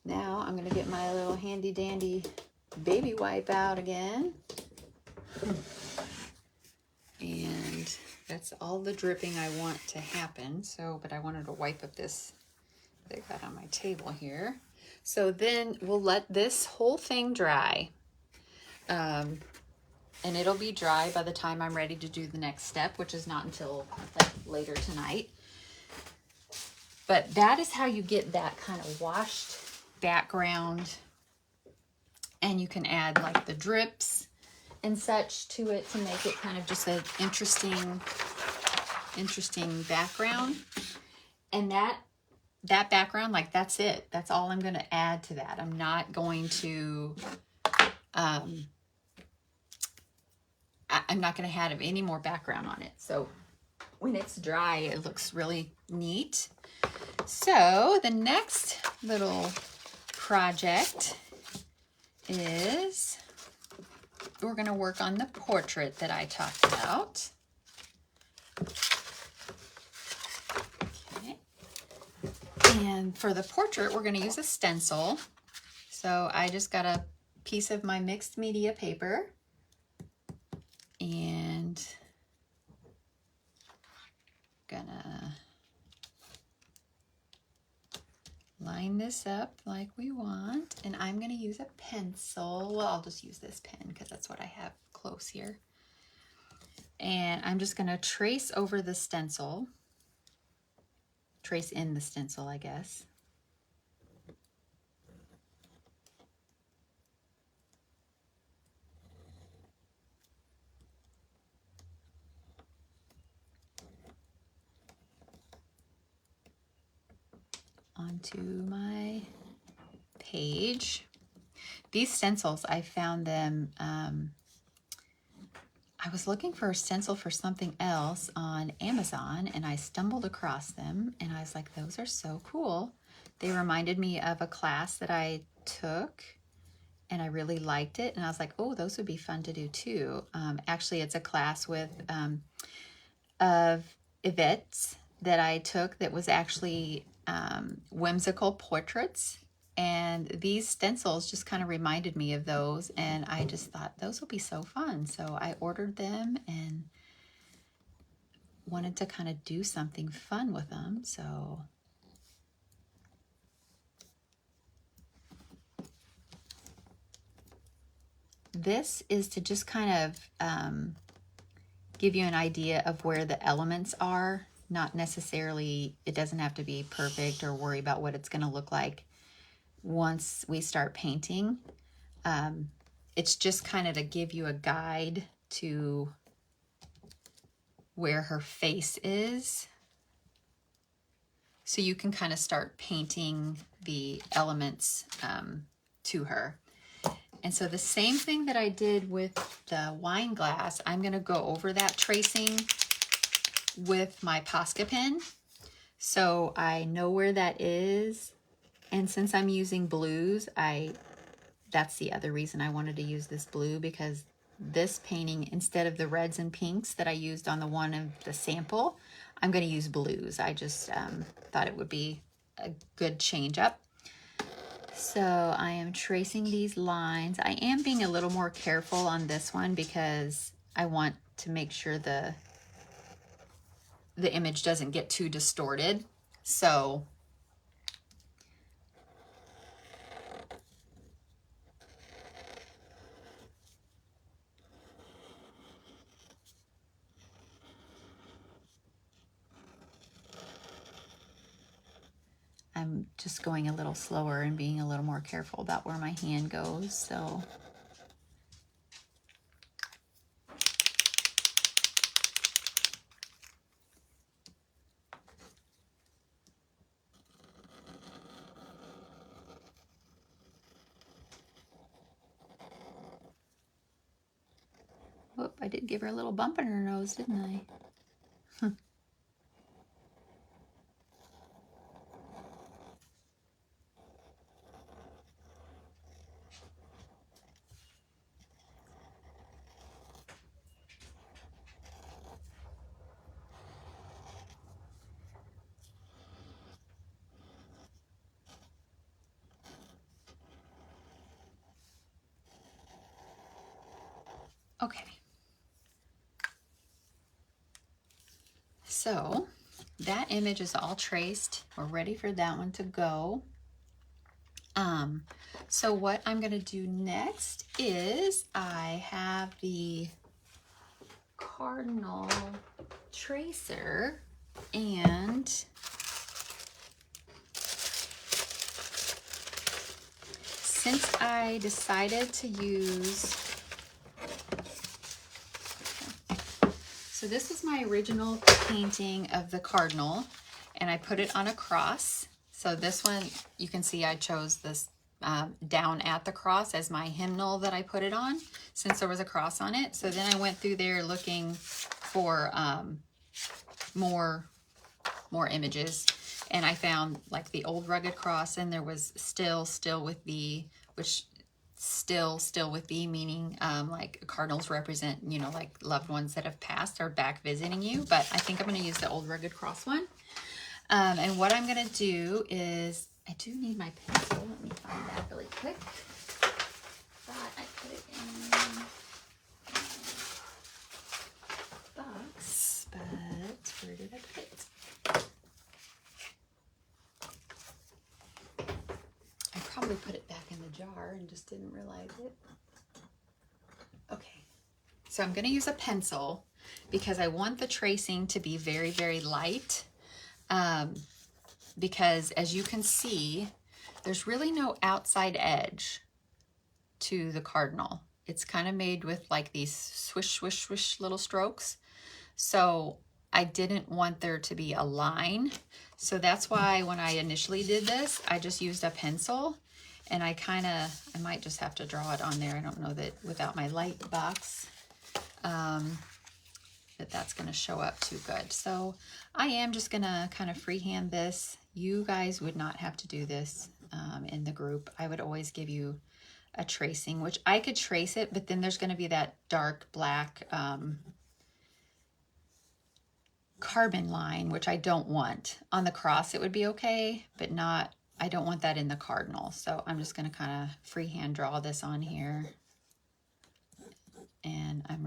now I'm going to get my little handy dandy baby wipe out again. And that's all the dripping I want to happen. So, but I wanted to wipe up this that I got on my table here. So then we'll let this whole thing dry. And it'll be dry by the time I'm ready to do the next step, which is not until like later tonight. But that is how you get that kind of washed background. And you can add like the drips and such to it to make it kind of just an interesting background. And that background, like that's it. That's all I'm going to add to that. I'm not going to, I'm not going to have any more background on it. So when it's dry, it looks really neat. So the next little project is we're going to work on the portrait that I talked about. Okay. And for the portrait, we're going to use a stencil. So I just got a piece of my mixed media paper and gonna line this up like we want, and I'm going to use a pencil. Well, I'll just use this pen because that's what I have close here. And I'm just going to trace over the stencil, trace in the stencil, I guess. Onto my page. These stencils, I found them, I was looking for a stencil for something else on Amazon and I stumbled across them and I was like, those are so cool. They reminded me of a class that I took and I really liked it. And I was like, oh, those would be fun to do too. Actually, it's a class with of Yvette's that I took that was actually whimsical portraits. And these stencils just kind of reminded me of those. And I just thought those will be so fun. So I ordered them and wanted to kind of do something fun with them. So this is to just kind of give you an idea of where the elements are. Not necessarily, it doesn't have to be perfect or worry about what it's going to look like once we start painting. It's just kind of to give you a guide to where her face is. So you can kind of start painting the elements to her. And so the same thing that I did with the wine glass, I'm going to go over that tracing with my Posca pen. So I know where that is. And since I'm using blues, that's the other reason I wanted to use this blue, because this painting, instead of the reds and pinks that I used on the one of the sample, I'm going to use blues. I just thought it would be a good change up. So I am tracing these lines. I am being a little more careful on this one because I want to make sure the image doesn't get too distorted. So I'm just going a little slower and being a little more careful about where my hand goes. So I did give her a little bump in her nose, didn't I? Okay. So that image is all traced. We're ready for that one to go. So what I'm going to do next is I have the cardinal tracer, and since I decided to use, so this was my original painting of the cardinal, and I put it on a cross. So this one, you can see I chose this down at the cross as my hymnal that I put it on, since there was a cross on it. So then I went through there looking for more images, and I found like the old rugged cross, and there was still with thee, which still with thee, meaning like cardinals represent, you know, like loved ones that have passed are back visiting you. But I think I'm going to use the old rugged cross one. And what I'm going to do is, I do need my pencil. Let me find that really quick. Thought I put it in the box, but where did I put it? I probably put it back in the jar and just didn't realize it. Okay, so I'm going to use a pencil because I want the tracing to be very, very light. Because as you can see, there's really no outside edge to the cardinal. It's kind of made with like these swish, swish, swish little strokes. So I didn't want there to be a line. So that's why when I initially did this, I just used a pencil, and I might just have to draw it on there. I don't know that without my light box, that that's going to show up too good. So I am just going to kind of freehand this. You guys would not have to do this in the group. I would always give you a tracing, which I could trace it, but then there's going to be that dark black carbon line, which I don't want. On the cross it would be okay, but not, I don't want that in the cardinal. So I'm just going to kind of freehand draw this on here. And I'm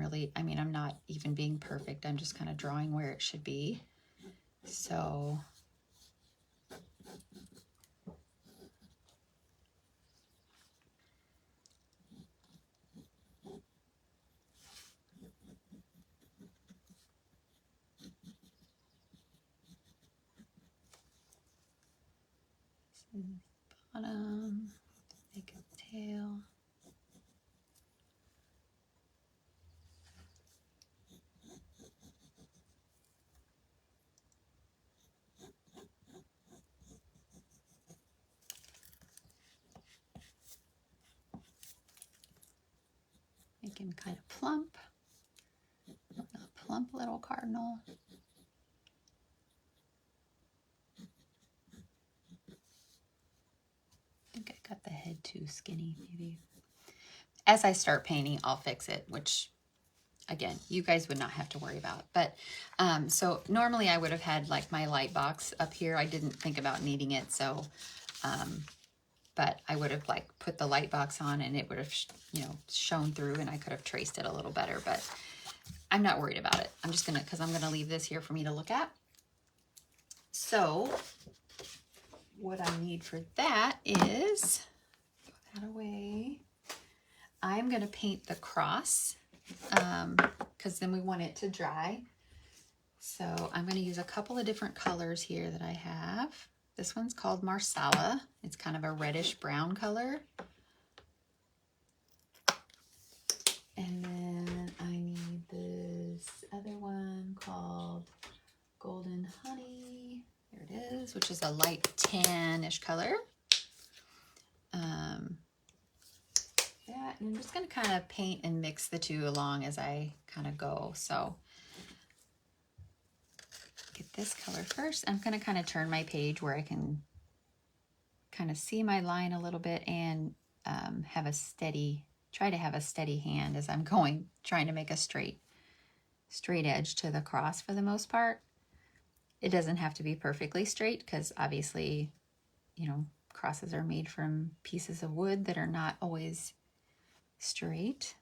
not even being perfect. I'm just kind of drawing where it should be. So bottom, make a tail. Make him kind of plump, a plump little cardinal. I think I got the head too skinny, maybe. As I start painting, I'll fix it, which again, you guys would not have to worry about. But so normally I would have had like my light box up here. I didn't think about needing it, so but I would have like put the light box on, and it would have, you know, shown through, and I could have traced it a little better, but I'm not worried about it. I'm just gonna, because I'm gonna leave this here for me to look at. So what I need for that is, throw that away. I'm gonna paint the cross, because then we want it to dry. So I'm gonna use a couple of different colors here that I have. This one's called Marsala. It's kind of a reddish brown color. And then I need this other one called Golden Honey. There it is, which is a light tan-ish color. That I'm just going to kind of paint and mix the two along as I kind of go. So get this color first. I'm going to kind of turn my page where I can kind of see my line a little bit and try to have a steady hand as I'm going, trying to make a straight edge to the cross for the most part. It doesn't have to be perfectly straight because obviously, you know, crosses are made from pieces of wood that are not always straight.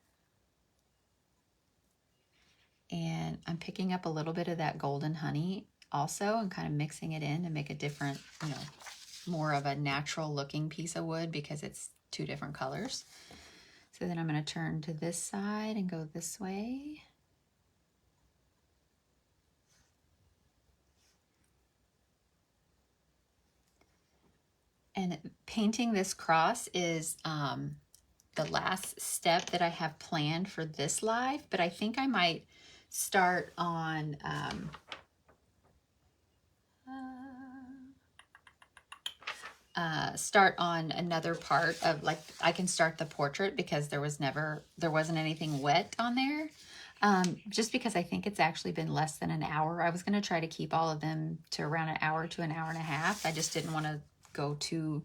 And I'm picking up a little bit of that golden honey also and kind of mixing it in to make a different, you know, more of a natural looking piece of wood because it's two different colors. So then I'm going to turn to this side and go this way. And painting this cross is the last step that I have planned for this live, but I think I might start on another part of, like, I can start the portrait because there wasn't anything wet on there. Just because I think it's actually been less than an hour. I was going to try to keep all of them to around an hour to an hour and a half. I just didn't want to go too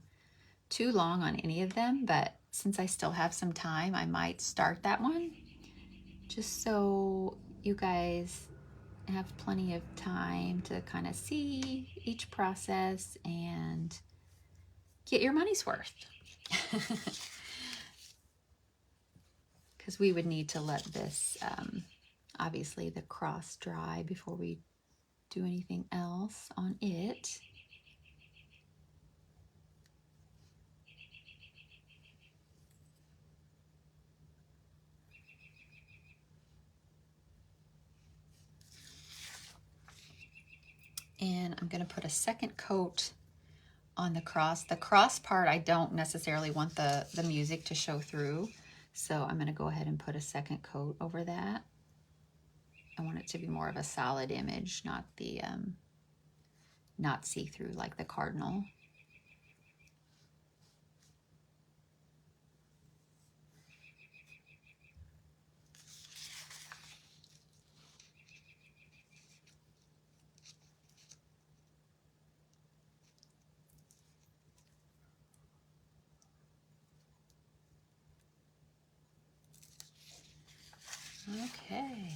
long on any of them, but since I still have some time, I might start that one just so you guys have plenty of time to kind of see each process and get your money's worth. Because we would need to let this, obviously the cross dry before we do anything else on it. And I'm going to put a second coat on the cross. The cross part, I don't necessarily want the music to show through, so I'm going to go ahead and put a second coat over that. I want it to be more of a solid image, not the not see-through like the cardinal. Okay,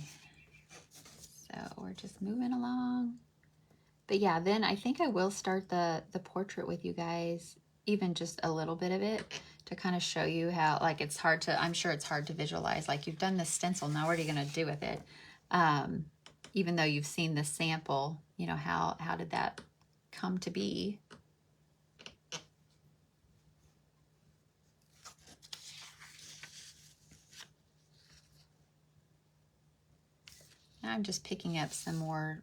so we're just moving along. But yeah, then I think I will start the portrait with you guys, even just a little bit of it, to kind of show you how, like, it's hard to, I'm sure it's hard to visualize. Like, you've done this stencil, now what are you going to do with it? Even though you've seen the sample, you know, how did that come to be? Now I'm just picking up some more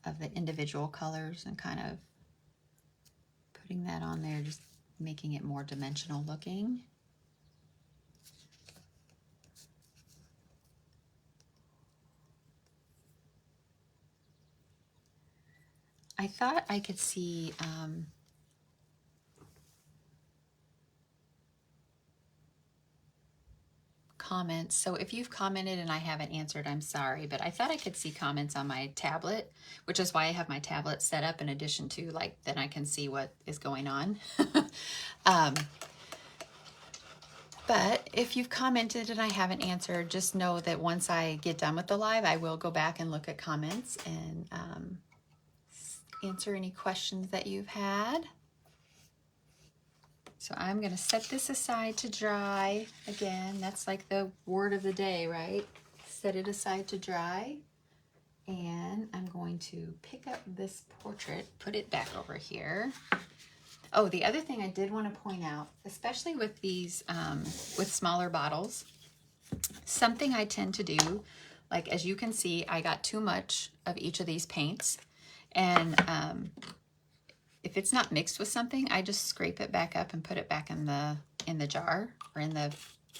of the individual colors and kind of putting that on there, just making it more dimensional looking. I thought I could see comments. So if you've commented and I haven't answered, I'm sorry, but I thought I could see comments on my tablet, which is why I have my tablet set up in addition to, like, then I can see what is going on. But if you've commented and I haven't answered, just know that once I get done with the live, I will go back and look at comments and answer any questions that you've had. So I'm going to set this aside to dry. Again, that's like the word of the day, right? Set it aside to dry. And I'm going to pick up this portrait, put it back over here. Oh, the other thing I did want to point out, especially with these, with smaller bottles, something I tend to do, like, as you can see, I got too much of each of these paints. And if it's not mixed with something, I just scrape it back up and put it back in the jar or in the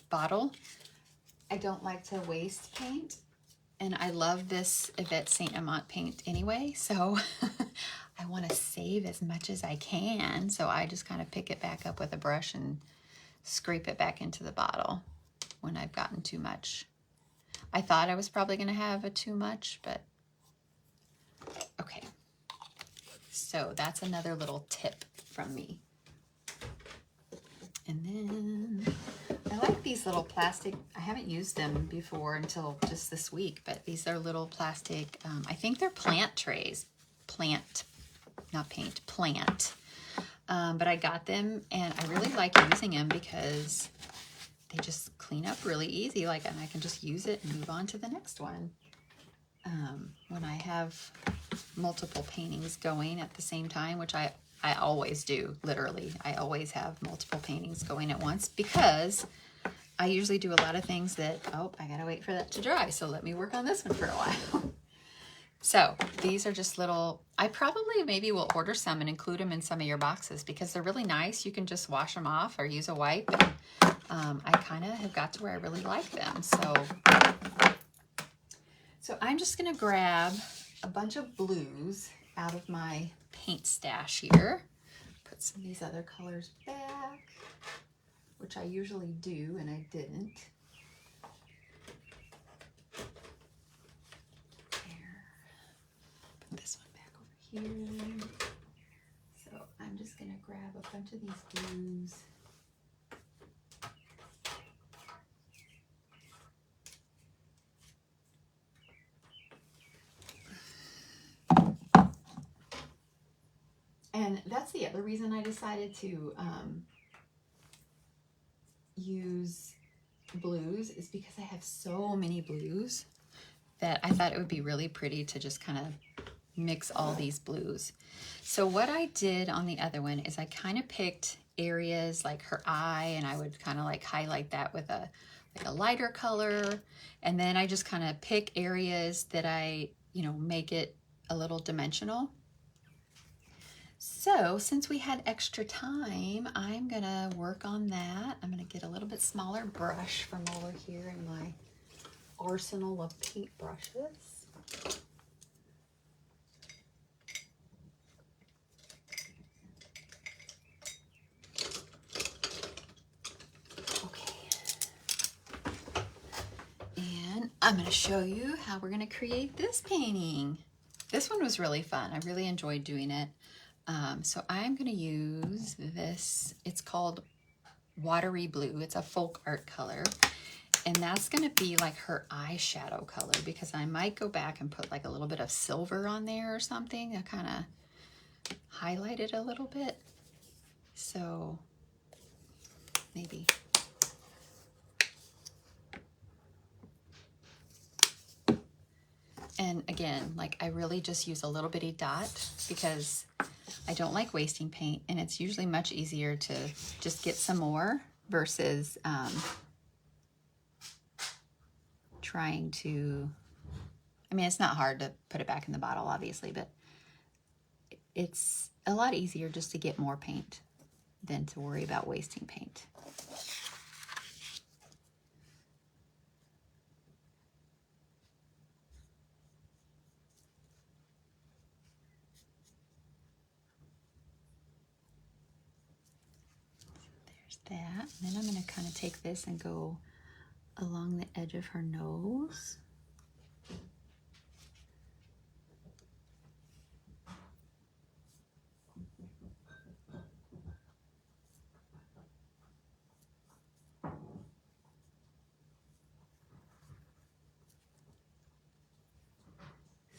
bottle. I don't like to waste paint, and I love this Yvette Saint Amant paint anyway, so I want to save as much as I can. So I just kind of pick it back up with a brush and scrape it back into the bottle. when I've gotten too much. I thought I was probably going to have a too much, but okay. So that's another little tip from me. And then I like these little plastic, I haven't used them before until just this week, but these are little plastic, I think they're plant trays. Plant, not paint, plant. But I got them and I really like using them because they just clean up really easy, and I can just use it and move on to the next one. When I have multiple paintings going at the same time, which I always do, literally. I always have multiple paintings going at once because I usually do a lot of things that, oh, I gotta wait for that to dry, so let me work on this one for a while. So these are just little, I probably maybe will order some and include them in some of your boxes because they're really nice. You can just wash them off or use a wipe. And, I kind of have got to where I really like them. So I'm just gonna grab a bunch of blues out of my paint stash here. Put some of these other colors back, which I usually do and I didn't. This one back over here. So I'm just gonna grab a bunch of these blues. And that's the other reason I decided to use blues is because I have so many blues that I thought it would be really pretty to just kind of mix all these blues. So what I did on the other one is I kind of picked areas like her eye, and I would kind of like highlight that with a lighter color, and then I just kind of pick areas that I, make it a little dimensional. So since we had extra time, I'm gonna work on that. I'm gonna get a little bit smaller brush from over here in my arsenal of paint brushes. I'm going to show you how we're going to create this painting. This one was really fun. I really enjoyed doing it. So I'm going to use this. It's called Watery Blue. It's a folk art color. And that's going to be like her eyeshadow color because I might go back and put like a little bit of silver on there or something to kind of highlight it a little bit. So maybe. And again, like I really just use a little bitty dot because I don't like wasting paint, and it's usually much easier to just get some more versus trying to, I mean, it's not hard to put it back in the bottle, obviously, but it's a lot easier just to get more paint than to worry about wasting paint. That. And then I'm going to kind of take this and go along the edge of her nose.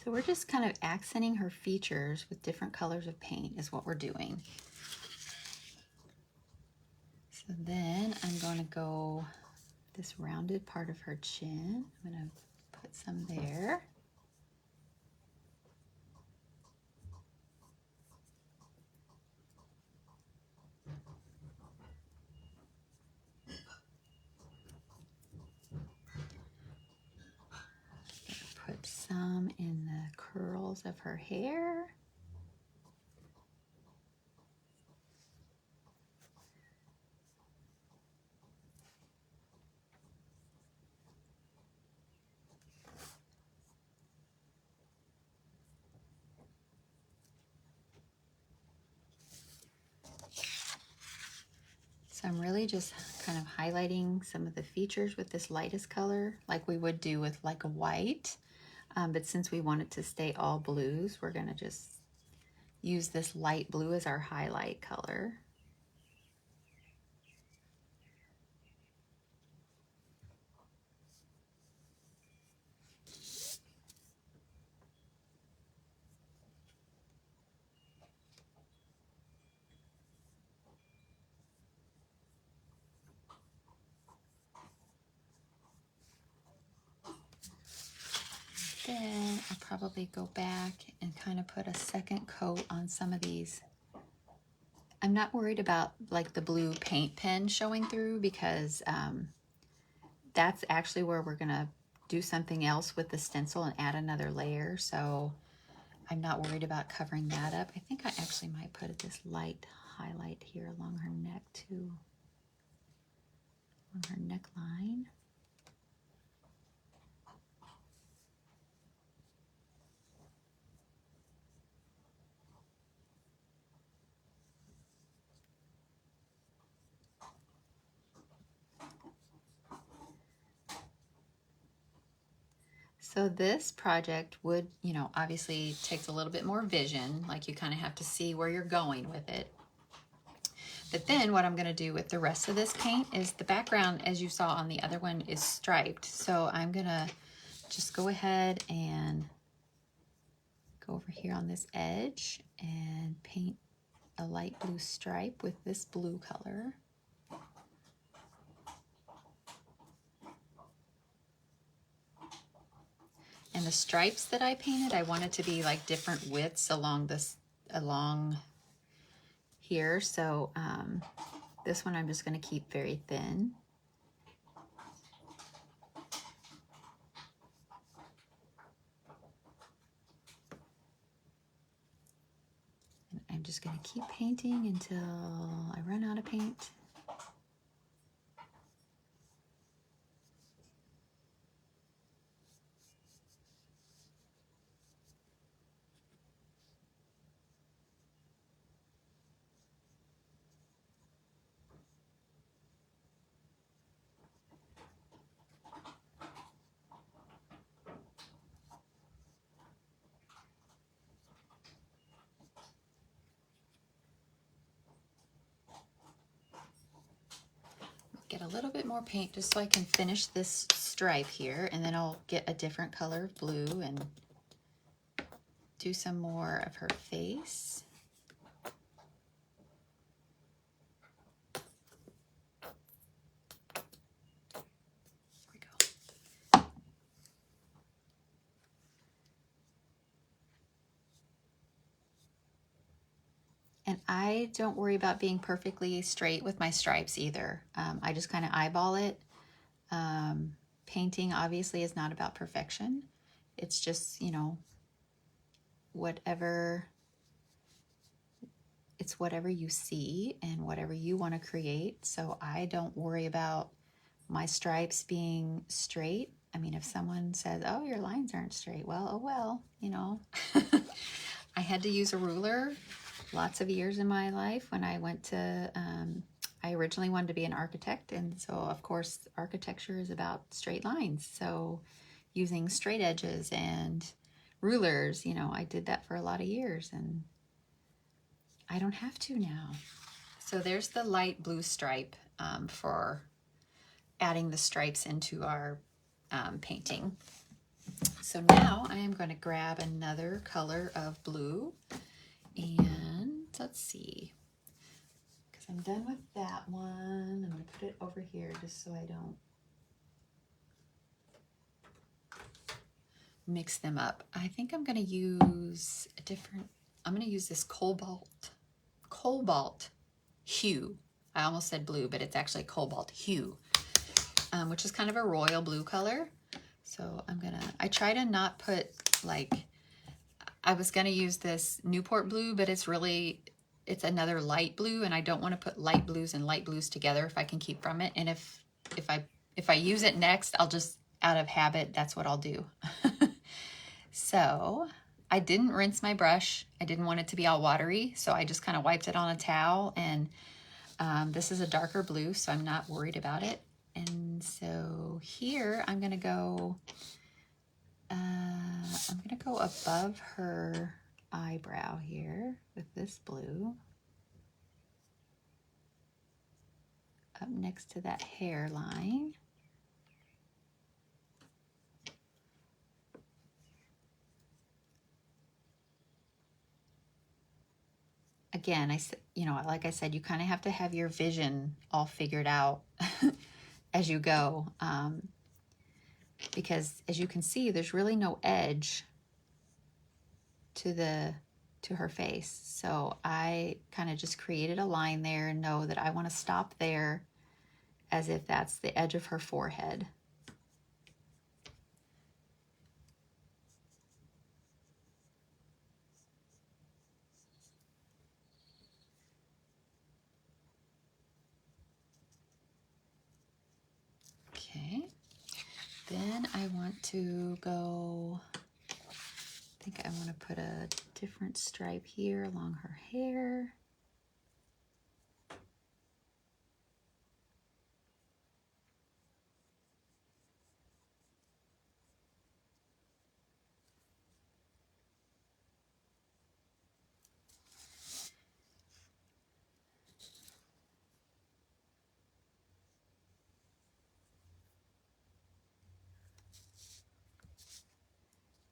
So we're just kind of accenting her features with different colors of paint is what we're doing. So then I'm going to go this rounded part of her chin. I'm going to put some there. Put some in the curls of her hair. So So I'm really just kind of highlighting some of the features with this lightest color, like we would do with like a white. But since we want it to stay all blues, we're gonna just use this light blue as our highlight color. Then I'll probably go back and kind of put a second coat on some of these. I'm not worried about like the blue paint pen showing through because that's actually where we're gonna do something else with the stencil and add another layer. So I'm not worried about covering that up. I think I actually might put this light highlight here along her neck too, on her neckline. So this project would, you know, obviously takes a little bit more vision, like you kind of have to see where you're going with it. But then what I'm going to do with the rest of this paint is the background, as you saw on the other one, is striped. So I'm going to just go ahead and go over here on this edge and paint a light blue stripe with this blue color. And the stripes that I painted, I wanted to be like different widths along here. So this one I'm just going to keep very thin. And I'm just going to keep painting until I run out of paint. Get a little bit more paint just so I can finish this stripe here, and then I'll get a different color of blue and do some more of her face. There we go. And I don't worry about being perfectly straight with my stripes either. I just kind of eyeball it. Painting obviously is not about perfection. It's just, you know, it's whatever you see and whatever you want to create. So I don't worry about my stripes being straight. I mean, if someone says, oh, your lines aren't straight, well, oh well, you know. I had to use a ruler lots of years in my life when I went to, I originally wanted to be an architect, and so of course architecture is about straight lines. So using straight edges and rulers, you know, I did that for a lot of years, and I don't have to now. So there's the light blue stripe for adding the stripes into our painting. So now I am going to grab another color of blue, and let's see, because I'm done with that one. I'm going to put it over here just so I don't mix them up. I think I'm going to use a different, I'm going to use this cobalt hue. I almost said blue, but it's actually cobalt hue, which is kind of a royal blue color. So I try to not put like, I was gonna use this Newport blue, but it's another light blue, and I don't want to put light blues and light blues together if I can keep from it. And if I use it next, I'll just, out of habit, that's what I'll do. So I didn't rinse my brush. I didn't want it to be all watery, so I just kind of wiped it on a towel, and This is a darker blue, so I'm not worried about it. And so here I'm gonna go above her eyebrow here with this blue, up next to that hairline. Again, like I said, you kind of have to have your vision all figured out as you go, because as you can see, there's really no edge to her face. So I kind of just created a line there and know that I want to stop there as if that's the edge of her forehead. Okay, then I want to go, I think I want to put a different stripe here along her hair.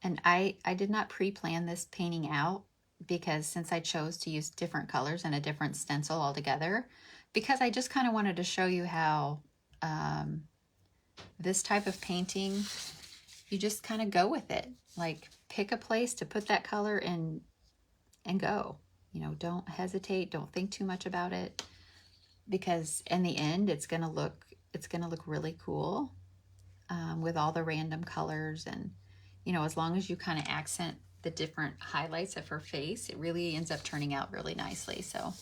And I did not pre-plan this painting out because since I chose to use different colors and a different stencil altogether, because I just kind of wanted to show you how this type of painting, you just kind of go with it. Like pick a place to put that color in and go. You know, don't hesitate, don't think too much about it, because in the end it's gonna look really cool with all the random colors. And you know, as long as you kind of accent the different highlights of her face, it really ends up turning out really nicely. So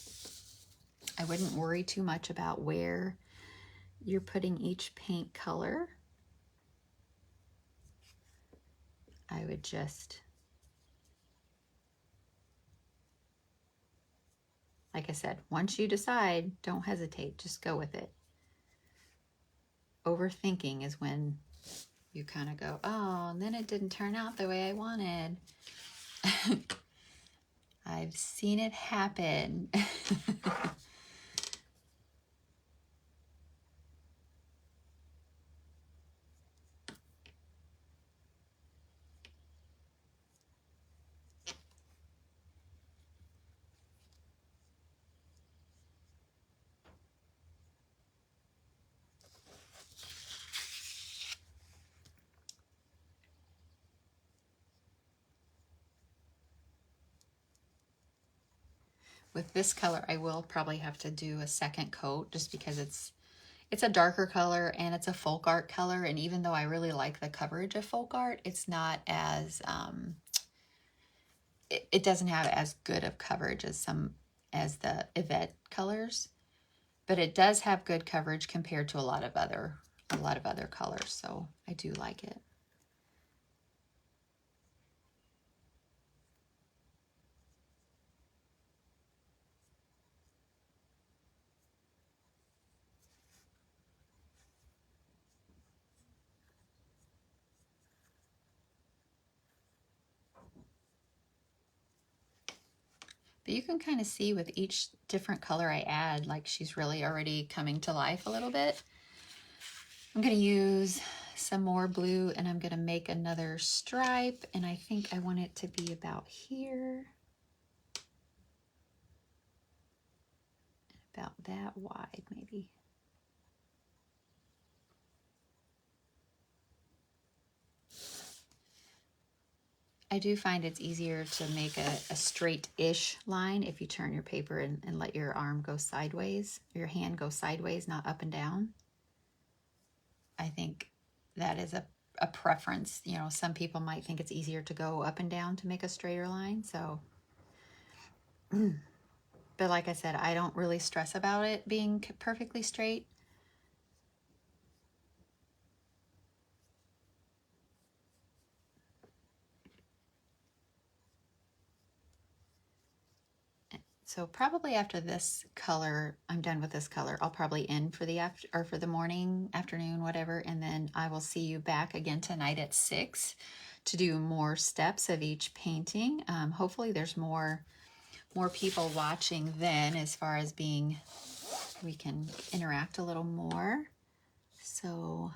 I wouldn't worry too much about where you're putting each paint color. I would just, like I said, once you decide, don't hesitate, just go with it. Overthinking is when you kind of go, oh, and then it didn't turn out the way I wanted. I've seen it happen. With this color, I will probably have to do a second coat just because it's a darker color and it's a folk art color. And even though I really like the coverage of folk art, it's not as, it doesn't have as good of coverage as the Yvette colors, but it does have good coverage compared to a lot of other colors. So I do like it. But you can kind of see with each different color I add, like she's really already coming to life a little bit. I'm going to use some more blue and I'm going to make another stripe, and I think I want it to be about here. About that wide, maybe. I do find it's easier to make a straight-ish line if you turn your paper and let your arm go sideways, your hand go sideways, not up and down. I think that is a preference. You know, some people might think it's easier to go up and down to make a straighter line. So, but like I said, I don't really stress about it being perfectly straight. So probably after this color, I'm done with this color, I'll probably end for the for the morning, afternoon, whatever, and then I will see you back again tonight at 6 to do more steps of each painting. Hopefully there's more people watching then, as far as being, we can interact a little more. So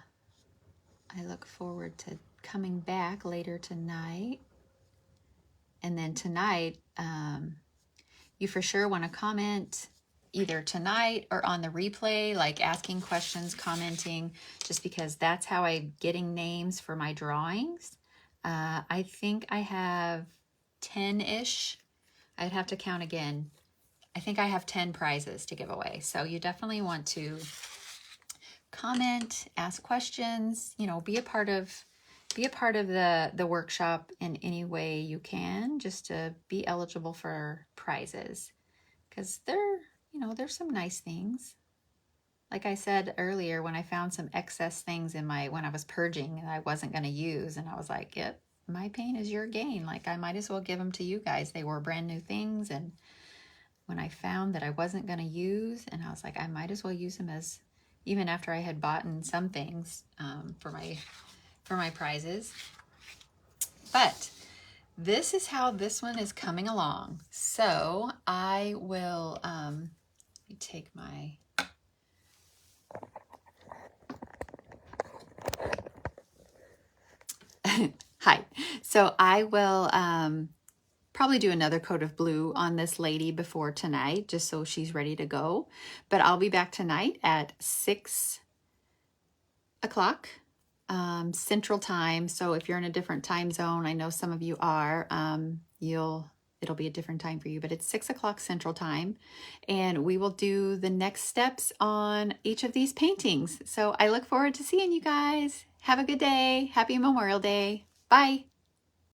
I look forward to coming back later tonight. And then tonight, you for sure want to comment either tonight or on the replay, like asking questions, commenting, just because that's how I'm getting names for my drawings. I think I have 10-ish. I'd have to count again. I think I have 10 prizes to give away. So you definitely want to comment, ask questions, you know, be a part of the workshop in any way you can, just to be eligible for prizes, because there's some nice things. Like I said earlier, when I found some excess things when I was purging and I wasn't going to use, and I was like, yep, my pain is your gain. Like, I might as well give them to you guys. They were brand new things. And when I found that I wasn't going to use, and I was like, I might as well use them, as even after I had bought in some things for my prizes. But this is how this one is coming along. So I will let me take my hi. So I will probably do another coat of blue on this lady before tonight, just so she's ready to go. But I'll be back tonight at 6 o'clock Central Time. So if you're in a different time zone, I know some of you are, it'll be a different time for you, but it's 6 o'clock Central Time, and we will do the next steps on each of these paintings. So I look forward to seeing you guys. Have a good day. Happy Memorial Day. Bye.